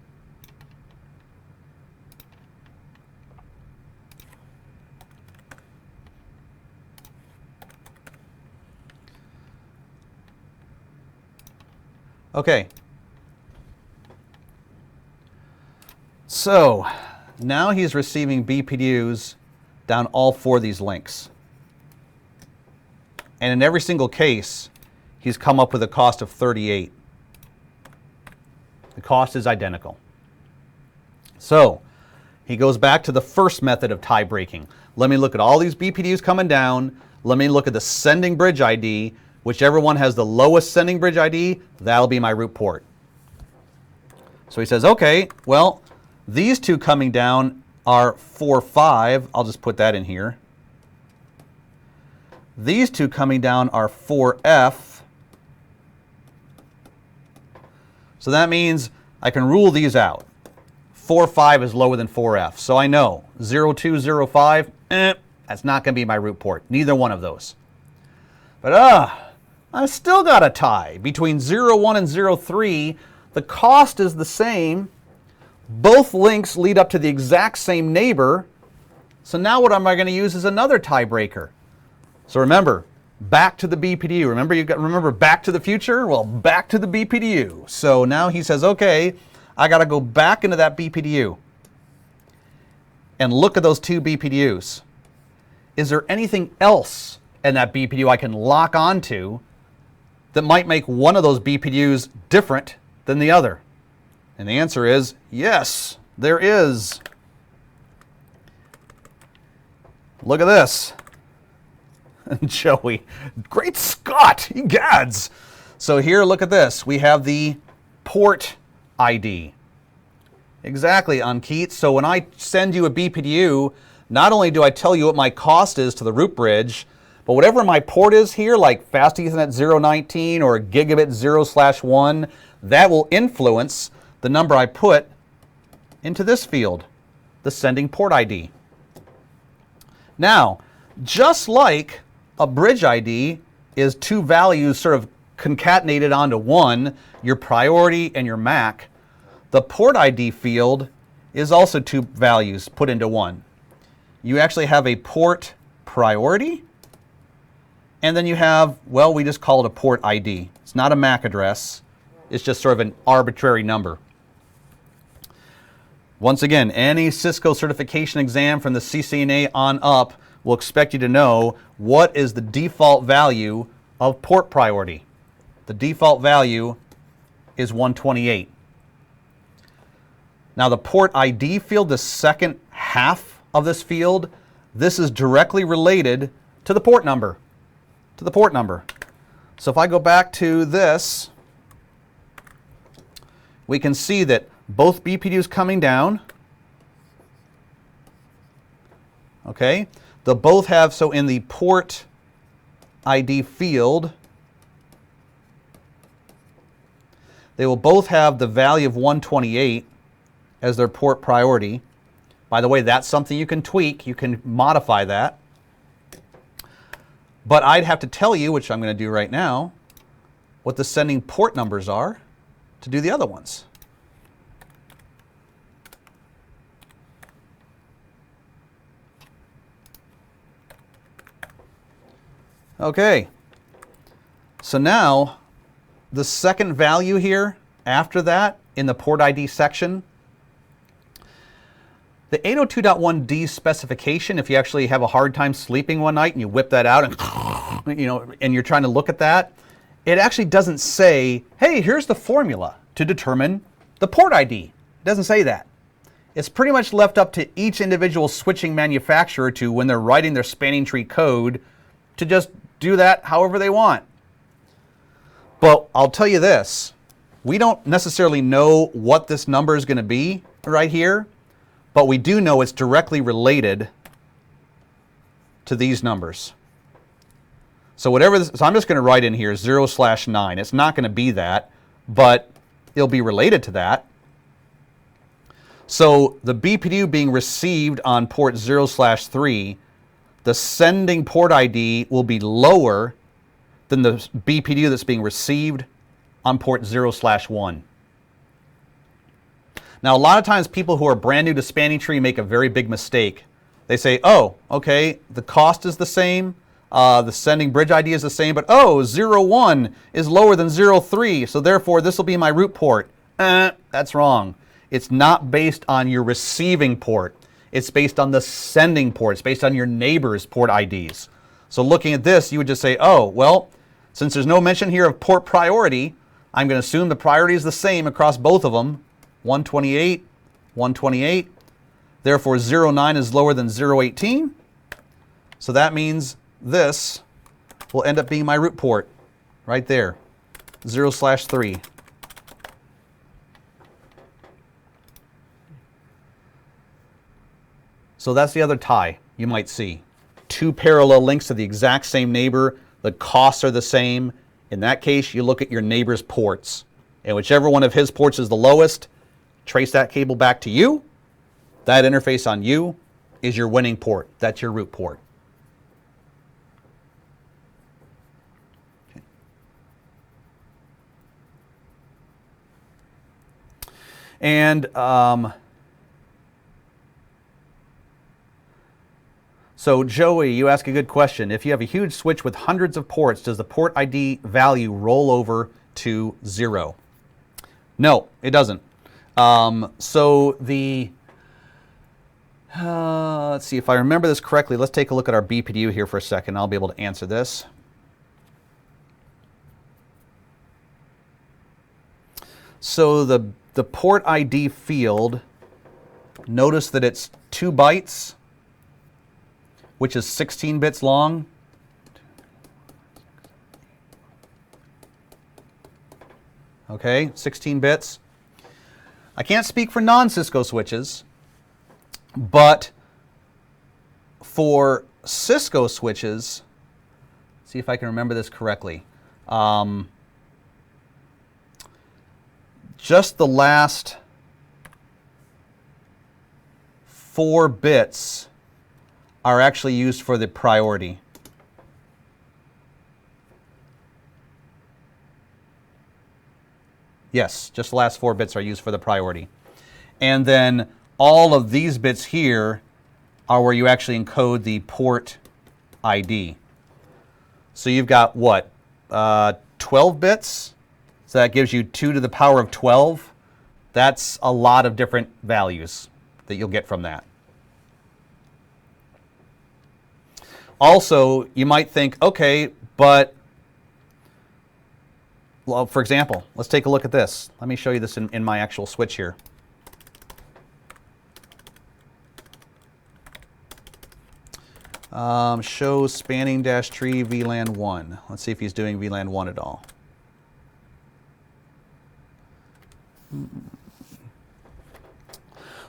Okay. So now he's receiving BPDUs down all four of these links. And in every single case, he's come up with a cost of 38. The cost is identical. So he goes back to the first method of tie breaking. Let me look at all these BPDUs coming down. Let me look at the sending bridge ID. Whichever one has the lowest sending bridge ID, that'll be my root port. So he says, okay, well, these two coming down are 4, 5. I'll just put that in here. These two coming down are 4F. So that means I can rule these out. 4, 5 is lower than 4F. So I know 0205, that's not going to be my root port. Neither one of those. But I still got a tie. Between 01 and 03, the cost is the same. Both links lead up to the exact same neighbor. So now what am I going to use as another tiebreaker? So remember, back to the BPDU. Remember Back to the Future? Well, back to the BPDU. So now he says, okay, I got to go back into that BPDU and look at those two BPDUs. Is there anything else in that BPDU I can lock onto that might make one of those BPDUs different than the other? And the answer is yes, there is. Look at this. Joey, great Scott, egads. So here, look at this. We have the port ID. Exactly, Ankit. So when I send you a BPDU, not only do I tell you what my cost is to the root bridge, but whatever my port is here, like Fast Ethernet 019 or Gigabit 0/1, that will influence the number I put into this field. the sending port ID. Now, just like a bridge ID is two values sort of concatenated onto one, your priority and your MAC, the port ID field is also two values put into one. You actually have a port priority, and then you have, well, we just call it a port ID. It's not a MAC address. It's just sort of an arbitrary number. Once again, any Cisco certification exam from the CCNA on up will expect you to know what is the default value of port priority. The default value is 128. Now the port ID field, the second half of this field, this is directly related to the port number. So if I go back to this, we can see that both BPDUs coming down. Okay, they'll both have, so in the port ID field, they will both have the value of 128 as their port priority. By the way, that's something you can tweak. You can modify that. But I'd have to tell you, which I'm going to do right now, what the sending port numbers are to do the other ones. Okay, so now the second value here after that in the port ID section, the 802.1d specification, if you actually have a hard time sleeping one night and you whip that out and, and you're trying to look at that, it actually doesn't say, hey, here's the formula to determine the port ID. It doesn't say that. It's pretty much left up to each individual switching manufacturer to, when they're writing their spanning tree code, to just do that however they want. But I'll tell you this, we don't necessarily know what this number is going to be right here, but we do know it's directly related to these numbers. So whatever this, so I'm just going to write in here 0/9. It's not going to be that, but it'll be related to that. So the BPDU being received on port 0/3, the sending port ID will be lower than the BPDU that's being received on port 0/1. Now, a lot of times people who are brand new to spanning tree make a very big mistake. They say, oh, okay, the cost is the same, the sending bridge ID is the same, but 0/1 is lower than 0/3, so therefore this will be my root port. That's wrong. It's not based on your receiving port. It's based on the sending port. It's based on your neighbor's port IDs. So looking at this, you would just say, oh, well, since there's no mention here of port priority, I'm going to assume the priority is the same across both of them. 128, 128. Therefore, 0/9 is lower than 0/18. So that means this will end up being my root port right there, 0/3. So that's the other tie you might see. Two parallel links to the exact same neighbor. The costs are the same. In that case, you look at your neighbor's ports. And whichever one of his ports is the lowest, trace that cable back to you. That interface on you is your winning port. That's your root port. Okay. And so Joey, you ask a good question. If you have a huge switch with hundreds of ports, does the port ID value roll over to 0? No, it doesn't. So the, let's see if I remember this correctly. Let's take a look at our BPDU here for a second. I'll be able to answer this. So the port ID field, notice that it's 2 bytes, which is 16 bits long. Okay, 16 bits. I can't speak for non-Cisco switches, but for Cisco switches, see if I can remember this correctly. Just the last 4 bits are actually used for the priority. Yes, just the last 4 bits are used for the priority. And then all of these bits here are where you actually encode the port ID. So you've got what? 12 bits? So that gives you 2 to the power of 12. That's a lot of different values that you'll get from that. Also, you might think, okay, but, well, for example, let's take a look at this. Let me show you this in my actual switch here. Show spanning dash tree VLAN 1. Let's see if he's doing VLAN 1 at all.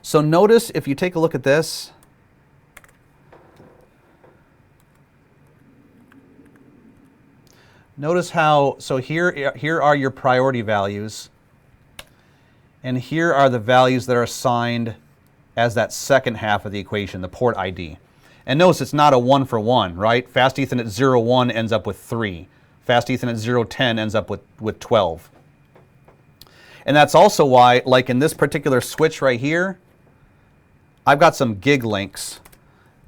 So notice if you take a look at this, notice how, so here are your priority values, and here are the values that are assigned as that second half of the equation, the port ID. And notice it's not a 1-for-1, right? Fast Ethernet 0.1 ends up with 3. Fast Ethernet 0.10 ends up with 12. And that's also why, like in this particular switch right here, I've got some gig links.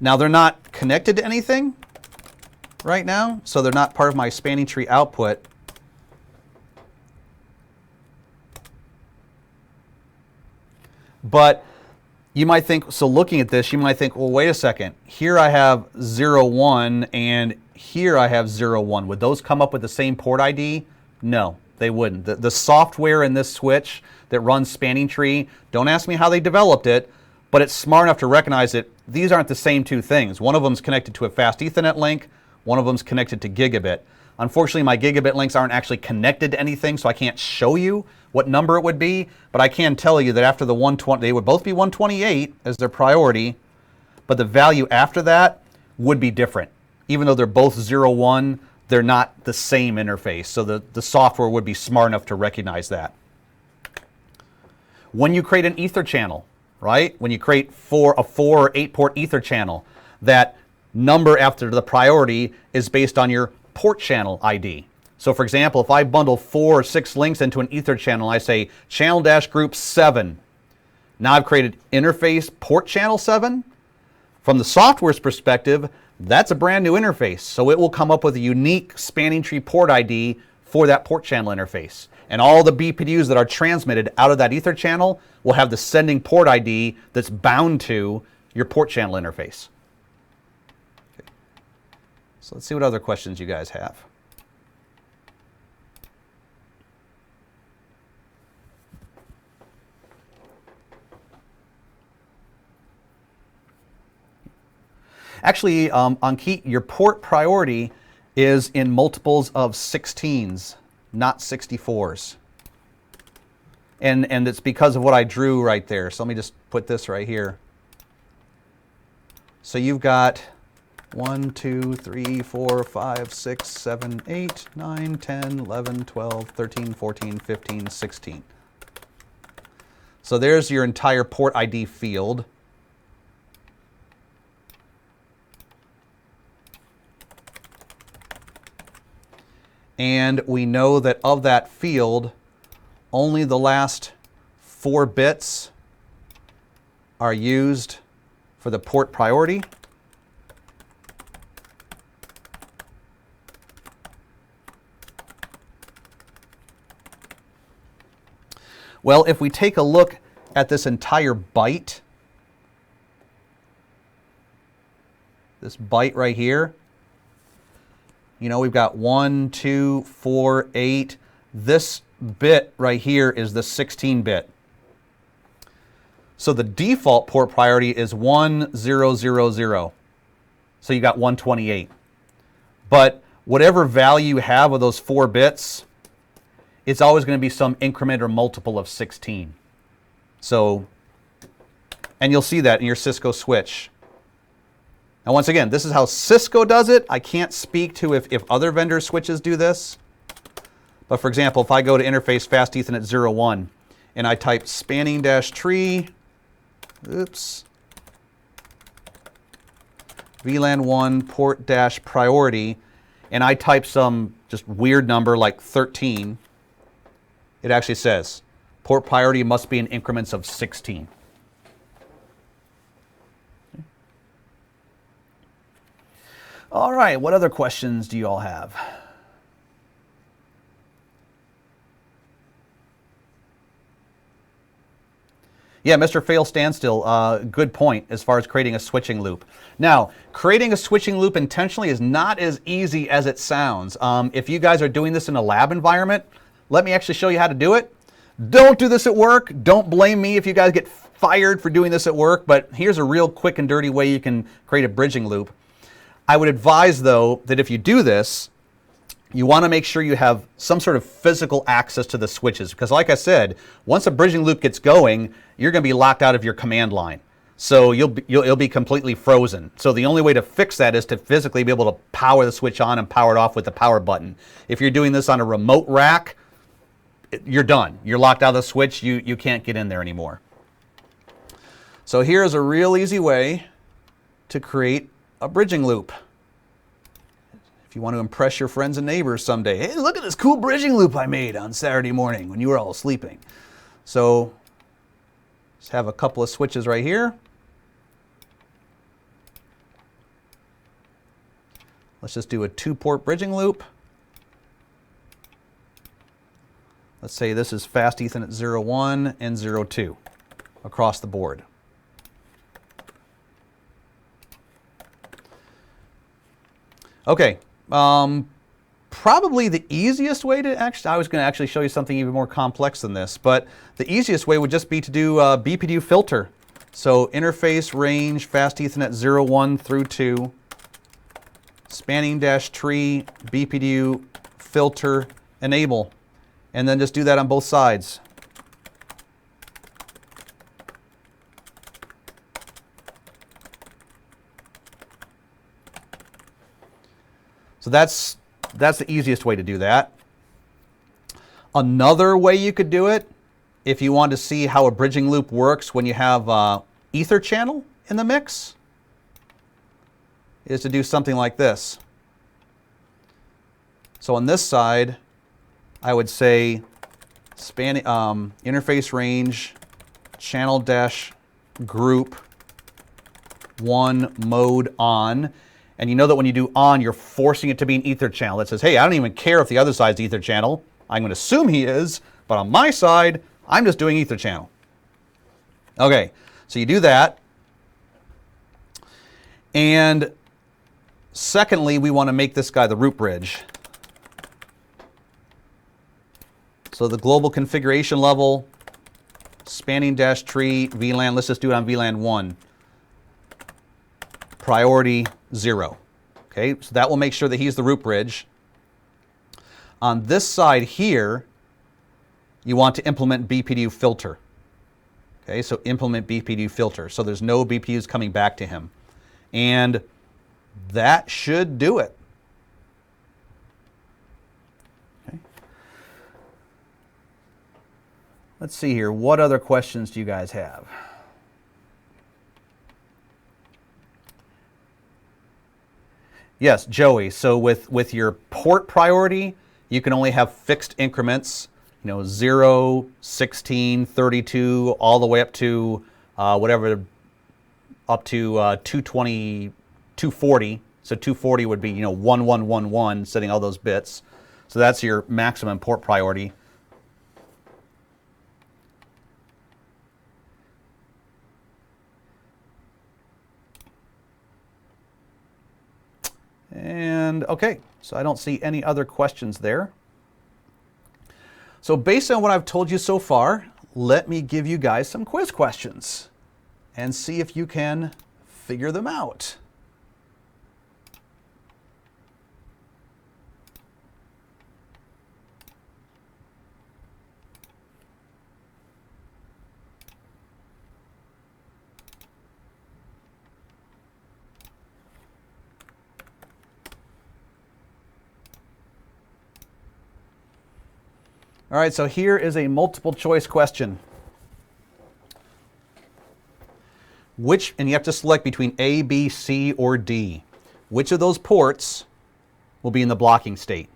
Now they're not connected to anything right now, so they're not part of my spanning tree output. But you might think, so looking at this, you might think, well, wait a second. Here I have 0.1 and here I have 0.1. Would those come up with the same port ID? No, they wouldn't. The software in this switch that runs spanning tree, don't ask me how they developed it, but it's smart enough to recognize that these aren't the same two things. One of them is connected to a fast Ethernet link. One of them is connected to gigabit. Unfortunately, my gigabit links aren't actually connected to anything, so I can't show you what number it would be, but I can tell you that after the 120, they would both be 128 as their priority, but the value after that would be different. Even though they're both 0.1, they're not the same interface, so the software would be smart enough to recognize that. When you create an ether channel, right? When you create a 4 or 8 port ether channel, that number after the priority is based on your port channel ID. So for example, if I bundle 4 or 6 links into an ether channel, I say channel-group 7. Now I've created interface port channel 7. From the software's perspective, that's a brand new interface. So it will come up with a unique spanning tree port ID for that port channel interface. And all the BPDUs that are transmitted out of that ether channel will have the sending port ID that's bound to your port channel interface. Okay. So let's see what other questions you guys have. Actually, on Keith, your port priority is in multiples of 16s, not 64s. And it's because of what I drew right there. So let me just put this right here. So you've got 1, 2, 3, 4, 5, 6, 7, 8, 9, 10, 11, 12, 13, 14, 15, 16. So there's your entire port ID field. And we know that of that field, only the last 4 bits are used for the port priority. Well, if we take a look at this entire byte, this byte right here, you know, we've got 1, 2, 4, 8. This bit right here is the 16-bit. So the default port priority is 1000. So you got 128. But whatever value you have of those 4 bits, it's always going to be some increment or multiple of 16. So, and you'll see that in your Cisco switch. Now, once again, this is how Cisco does it. I can't speak to if other vendor switches do this. But for example, if I go to interface fast Ethernet 0.1 and I type spanning-tree, oops, VLAN 1 port dash priority, and I type some just weird number like 13, it actually says port priority must be in increments of 16. All right, what other questions do you all have? Yeah, Mr. Fail Standstill, good point as far as creating a switching loop. Now, creating a switching loop intentionally is not as easy as it sounds. If you guys are doing this in a lab environment, let me actually show you how to do it. Don't do this at work. Don't blame me if you guys get fired for doing this at work, but here's a real quick and dirty way you can create a bridging loop. I would advise, though, that if you do this, you want to make sure you have some sort of physical access to the switches, because like I said, once a bridging loop gets going, you're going to be locked out of your command line. So you'll be completely frozen. So the only way to fix that is to physically be able to power the switch on and power it off with the power button. If you're doing this on a remote rack, you're done. You're locked out of the switch. You can't get in there anymore. So here's a real easy way to create a bridging loop. If you want to impress your friends and neighbors someday, hey, look at this cool bridging loop I made on Saturday morning when you were all sleeping. So just have a couple of switches right here. Let's just do a 2-port bridging loop. Let's say this is fast Ethernet 01 and 02 across the board. Okay, probably the easiest way to actually, I was going to actually show you something even more complex than this, but the easiest way would just be to do a BPDU filter. So interface range fast Ethernet 01 through 2, spanning dash tree, BPDU filter enable, and then just do that on both sides. So that's the easiest way to do that. Another way you could do it, if you want to see how a bridging loop works when you have ether channel in the mix, is to do something like this. So on this side, I would say span interface range channel dash group 1 mode on. And you know that when you do on, you're forcing it to be an ether channel that says, hey, I don't even care if the other side's ether channel. I'm going to assume he is, but on my side, I'm just doing ether channel. Okay, so you do that. And secondly, we want to make this guy the root bridge. So the global configuration level, spanning dash tree, VLAN, let's just do it on VLAN 1. Priority 0. Okay, so that will make sure that he's the root bridge. On this side here, you want to implement BPDU filter. Okay, so implement BPDU filter. So there's no BPDUs coming back to him. And that should do it. Okay. Let's see here. What other questions do you guys have? Yes, Joey. So with your port priority, you can only have fixed increments, 0, 16, 32, all the way up to whatever, up to 220, 240. So 240 would be, 1111, setting all those bits. So that's your maximum port priority. And okay, so I don't see any other questions there. So based on what I've told you so far, let me give you guys some quiz questions and see if you can figure them out. All right, so here is a multiple choice question. and you have to select between A, B, C, or D. Which of those ports will be in the blocking state?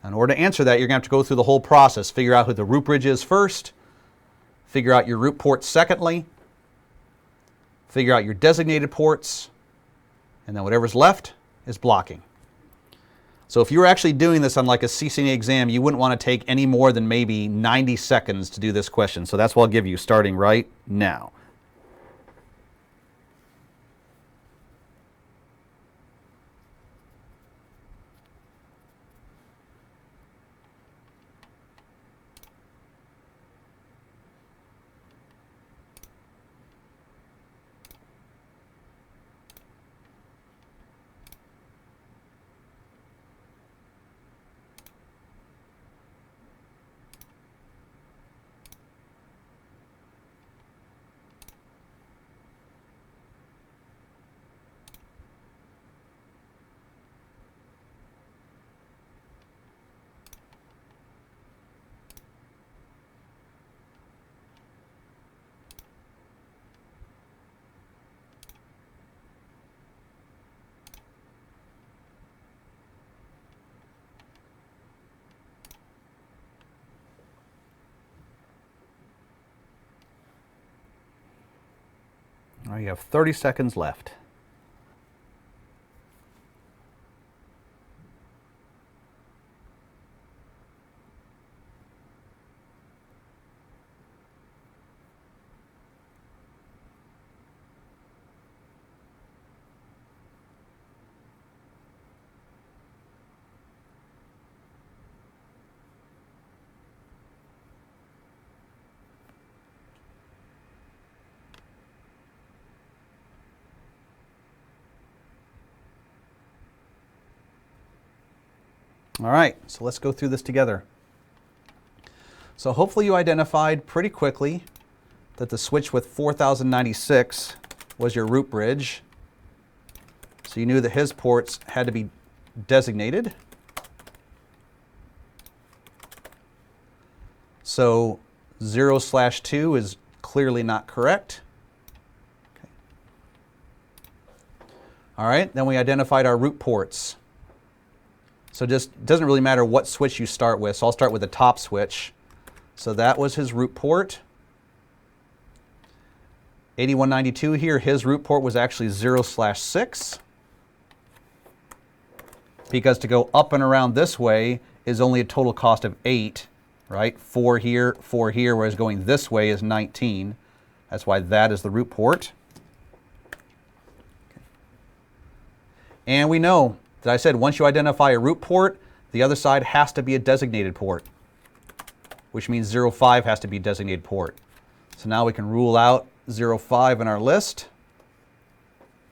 In order to answer that, you're going to have to go through the whole process. Figure out who the root bridge is first. Figure out your root port secondly. Figure out your designated ports. And then whatever's left is blocking. So if you were actually doing this on like a CCIE exam, you wouldn't want to take any more than maybe 90 seconds to do this question. So that's what I'll give you starting right now. All right, you have 30 seconds left. All right, so let's go through this together. So hopefully you identified pretty quickly that the switch with 4096 was your root bridge. So you knew that his ports had to be designated. So 0/2 is clearly not correct. Okay. All right, then we identified our root ports. So just it doesn't really matter what switch you start with. So I'll start with the top switch. So that was his root port. 8192 here, his root port was actually 0/6. Because to go up and around this way is only a total cost of 8, right? 4 here, whereas going this way is 19. That's why that is the root port. And we know that I said once you identify a root port, the other side has to be a designated port, which means 05 has to be a designated port. So now we can rule out 05 in our list.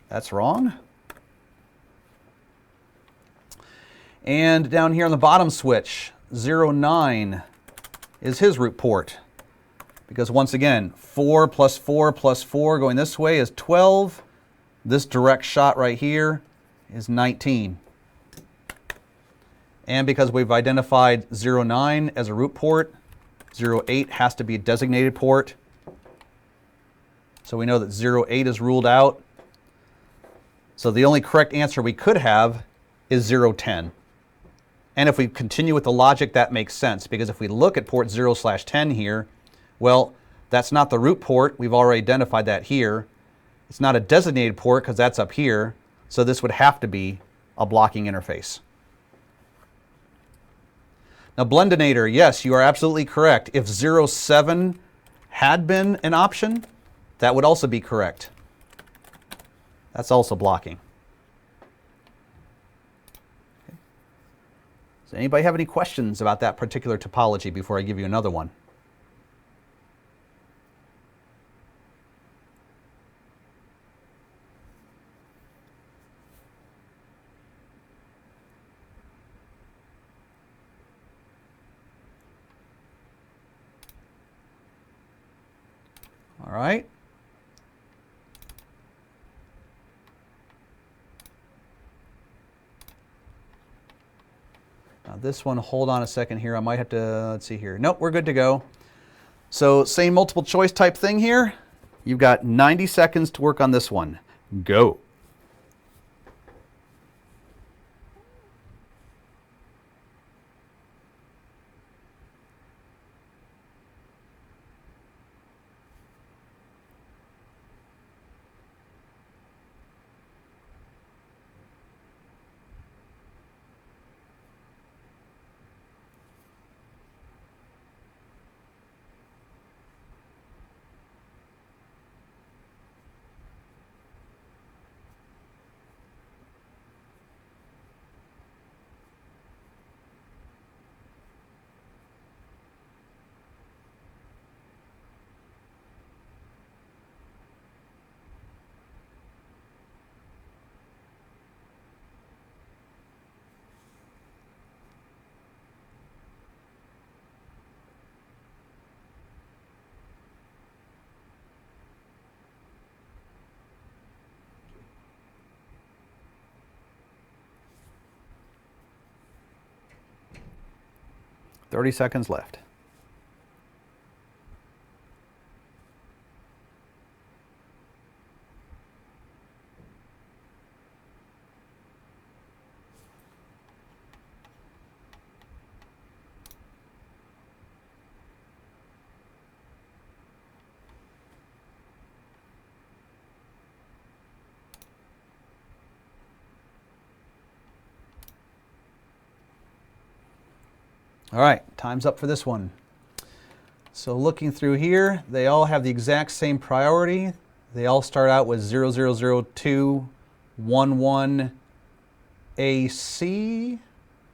That's wrong. And down here on the bottom switch, 09 is his root port. Because once again, 4 plus 4 plus 4 going this way is 12. This direct shot right here is 19. And because we've identified 09 as a root port, 08 has to be a designated port. So we know that 08 is ruled out. So the only correct answer we could have is 010. And if we continue with the logic, that makes sense, because if we look at port 0/10 here, well, that's not the root port. We've already identified that here. It's not a designated port because that's up here. So this would have to be a blocking interface. Now, blendinator, yes, you are absolutely correct. If 07 had been an option, that would also be correct. That's also blocking. Okay. Does anybody have any questions about that particular topology before I give you another one? All right. Now this one, hold on a second here. I might have to, let's see here. Nope, we're good to go. So same multiple choice type thing here. You've got 90 seconds to work on this one. Go. Thirty seconds left. All right, time's up for this one. So looking through here, they all have the exact same priority. They all start out with 000211 AC.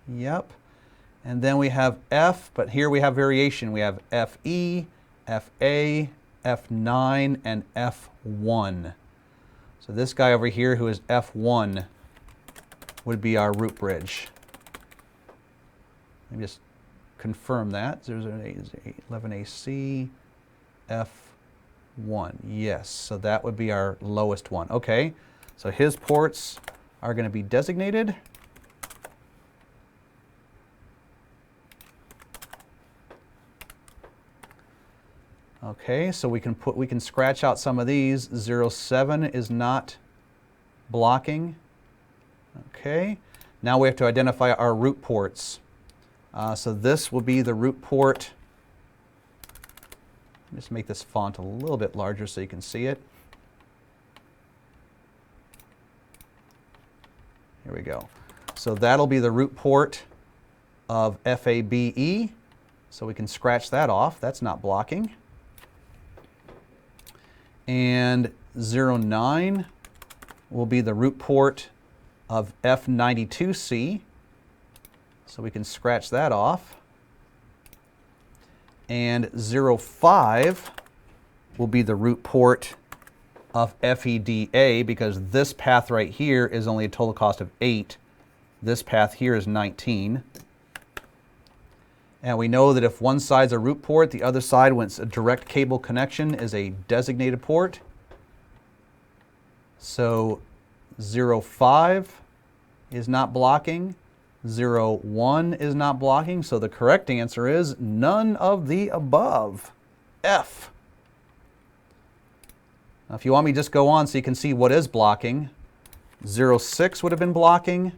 Yep. And then we have F, but here we have variation. We have FE, FA, F9, and F1. So this guy over here who is F1 would be our root bridge. Let me just confirm that. 00811AC, F1. Yes, so that would be our lowest one. Okay, so his ports are going to be designated. Okay, so we can scratch out some of these. 07 is not blocking. Okay, now we have to identify our root ports. So this will be the root port. Just make this font a little bit larger so you can see it. Here we go. So that'll be the root port of FABE. So we can scratch that off. That's not blocking. And 09 will be the root port of F92C. So we can scratch that off. And 05 will be the root port of FEDA, because this path right here is only a total cost of 8. This path here is 19. And we know that if one side's a root port, the other side, when it's a direct cable connection, is a designated port. So 05 is not blocking. 01 is not blocking, so the correct answer is none of the above. F. Now, if you want me to just go on so you can see what is blocking, 06 would have been blocking.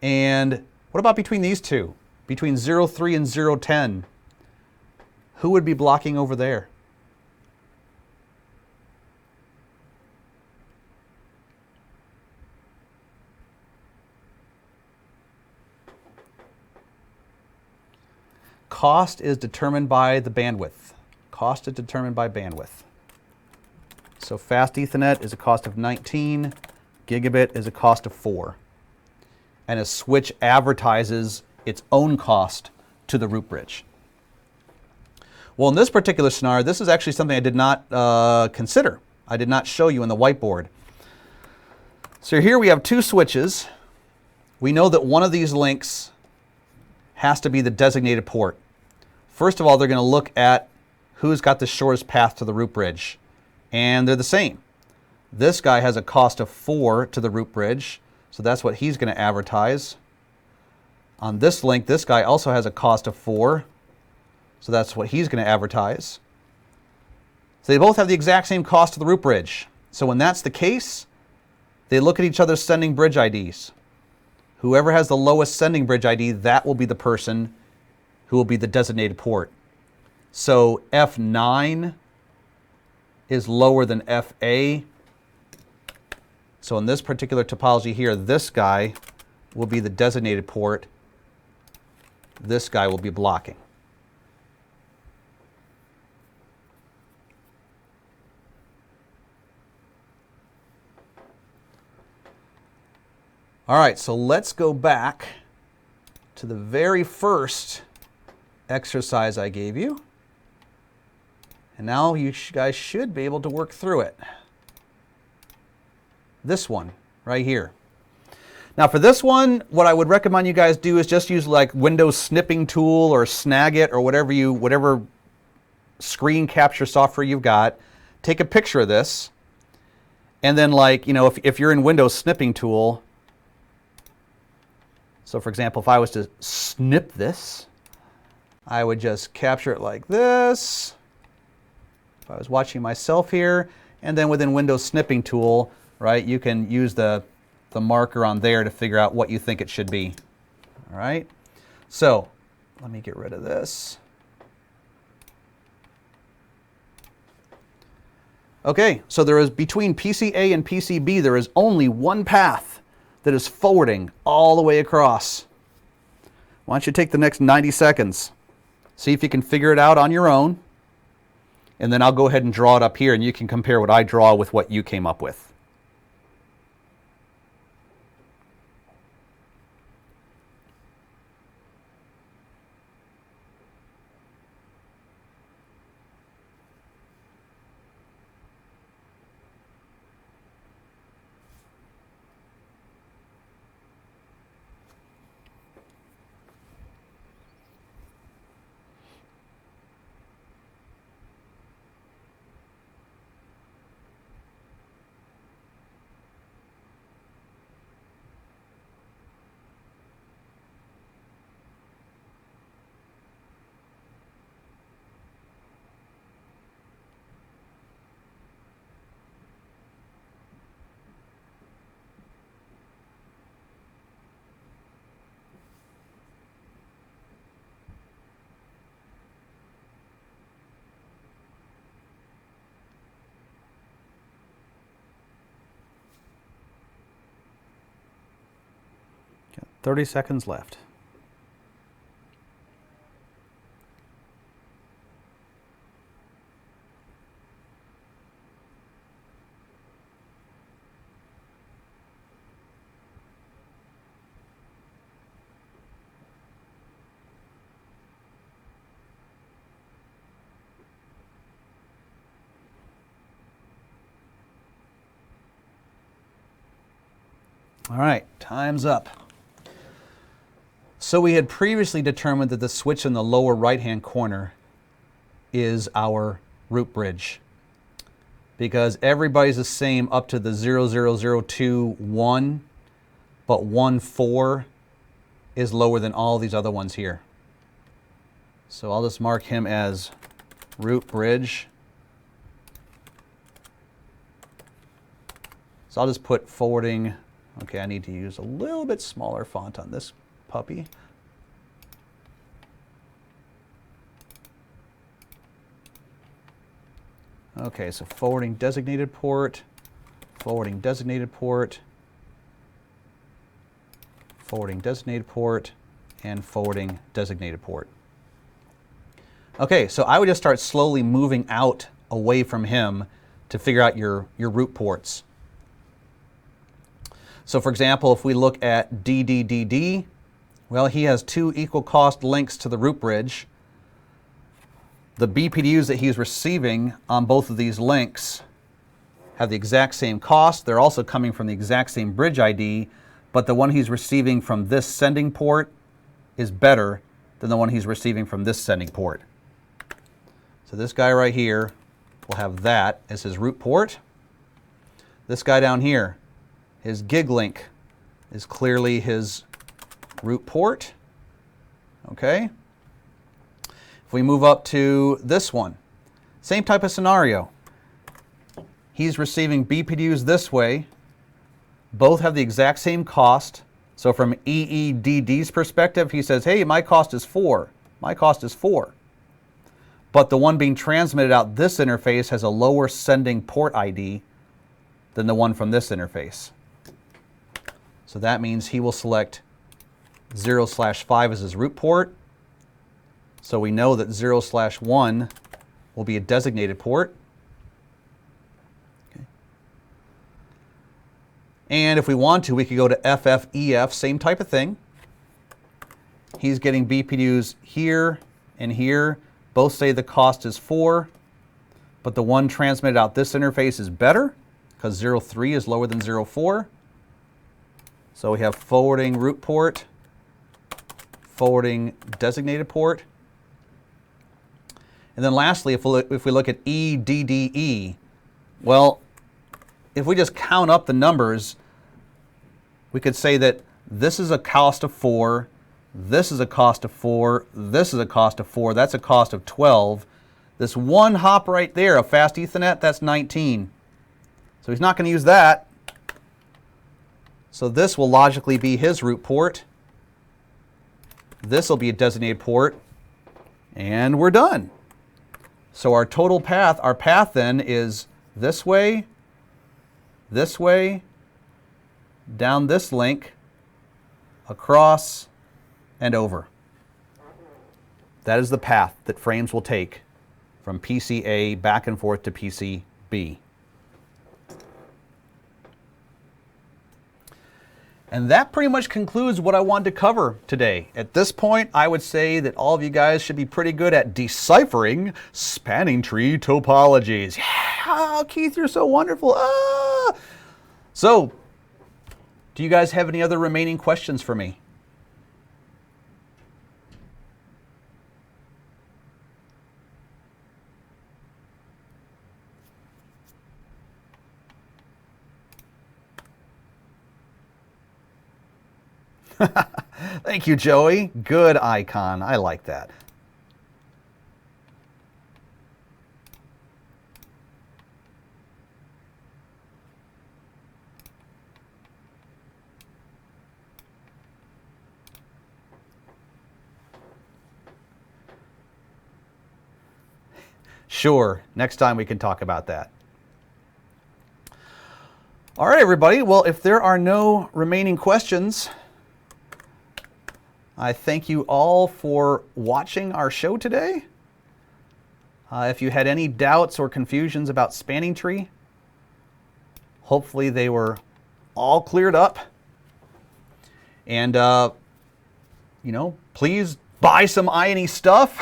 And what about between these two? Between 03 and 010, who would be blocking over there? Cost is determined by the bandwidth. Cost is determined by bandwidth. So fast Ethernet is a cost of 19. Gigabit is a cost of 4. And a switch advertises its own cost to the root bridge. Well, in this particular scenario, this is actually something I did not consider. I did not show you in the whiteboard. So here we have two switches. We know that one of these links has to be the designated port. First of all, they're going to look at who's got the shortest path to the root bridge. And they're the same. This guy has a cost of 4 to the root bridge, so that's what he's going to advertise. On this link, this guy also has a cost of 4, so that's what he's going to advertise. So they both have the exact same cost of the root bridge. So when that's the case, they look at each other's sending bridge IDs. Whoever has the lowest sending bridge ID, that will be the person who will be the designated port. So F9 is lower than FA. So in this particular topology here, this guy will be the designated port. This guy will be blocking. All right, so let's go back to the very first exercise I gave you. And now you guys should be able to work through it. This one right here. Now for this one, what I would recommend you guys do is just use like Windows snipping tool or Snagit or whatever screen capture software you've got. Take a picture of this. And then if you're in Windows snipping tool, so for example, if I was to snip this, I would just capture it like this. If I was watching myself here, and then within Windows snipping tool, right, you can use the marker on there to figure out what you think it should be. All right, so let me get rid of this. Okay, so there is between PCA and PCB, there is only one path that is forwarding all the way across. Why don't you take the next 90 seconds, see if you can figure it out on your own, and then I'll go ahead and draw it up here and you can compare what I draw with what you came up with. Got 30 seconds left. All right, time's up. So we had previously determined that the switch in the lower right-hand corner is our root bridge because everybody's the same up to the 00021, but 14 is lower than all these other ones here. So I'll just mark him as root bridge. So I'll just put forwarding. Okay, I need to use a little bit smaller font on this puppy. Okay, so forwarding designated port, forwarding designated port, forwarding designated port, and forwarding designated port. Okay, so I would just start slowly moving out away from him to figure out your root ports. So for example, if we look at DDDD, well, he has two equal cost links to the root bridge. The BPDUs that he's receiving on both of these links have the exact same cost. They're also coming from the exact same bridge ID, but the one he's receiving from this sending port is better than the one he's receiving from this sending port. So this guy right here will have that as his root port. This guy down here, his gig link is clearly his root port. Okay. If we move up to this one, same type of scenario. He's receiving BPDUs this way. Both have the exact same cost. So from EEDD's perspective, he says, hey, my cost is 4. My cost is 4. But the one being transmitted out this interface has a lower sending port ID than the one from this interface. So that means he will select 0/5 as his root port. So we know that 0/1 will be a designated port. Okay. And if we want to, we could go to FFEF, same type of thing. He's getting BPDUs here and here. Both say the cost is 4, but the one transmitted out this interface is better because 0/3 is lower than 0/4. So we have forwarding root port, forwarding designated port. And then lastly, if we look at EDDE, well, if we just count up the numbers, we could say that this is a cost of 4, this is a cost of 4, this is a cost of 4, that's a cost of 12. This one hop right there, a fast Ethernet, that's 19. So he's not going to use that. So this will logically be his root port. This will be a designated port. And we're done. So our total path, our path then is this way, down this link, across, and over. That is the path that frames will take from PCA back and forth to PCB. And that pretty much concludes what I wanted to cover today. At this point, I would say that all of you guys should be pretty good at deciphering spanning tree topologies. Yeah, oh, Keith, you're so wonderful. Ah! So, do you guys have any other remaining questions for me? Thank you, Joey. Good icon. I like that. Sure. Next time we can talk about that. All right, everybody. Well, if there are no remaining questions, I thank you all for watching our show today. If you had any doubts or confusions about spanning tree, hopefully they were all cleared up. And, you know, please buy some I&E stuff,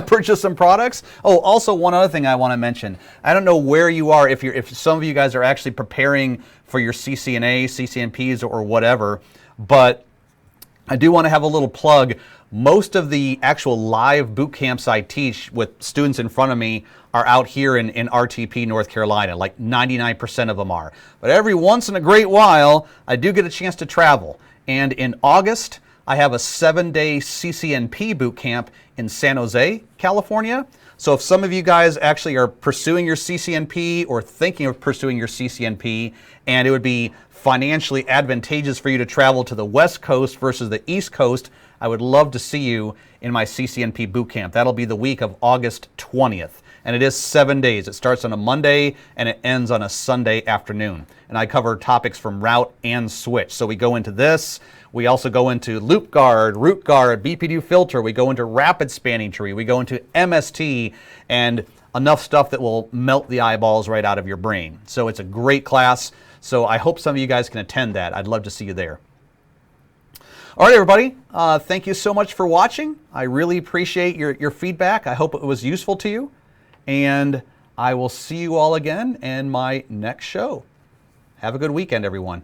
purchase some products. Oh, also one other thing I want to mention. I don't know where you are, if some of you guys are actually preparing for your CCNA, CCNPs, or whatever, but I do want to have a little plug. Most of the actual live boot camps I teach with students in front of me are out here in RTP, North Carolina. Like 99% of them are. But every once in a great while, I do get a chance to travel. And in August, I have a 7-day CCNP boot camp in San Jose, California. So if some of you guys actually are pursuing your CCNP or thinking of pursuing your CCNP, and it would be financially advantageous for you to travel to the West Coast versus the East Coast, I would love to see you in my CCNP boot camp. That'll be the week of August 20th. And it is 7 days. It starts on a Monday and it ends on a Sunday afternoon. And I cover topics from route and switch. So we go into this. We also go into loop guard, root guard, BPDU filter. We go into rapid spanning tree. We go into MST and enough stuff that will melt the eyeballs right out of your brain. So it's a great class. So I hope some of you guys can attend that. I'd love to see you there. All right, everybody. Thank you so much for watching. I really appreciate your feedback. I hope it was useful to you. And I will see you all again in my next show. Have a good weekend, everyone.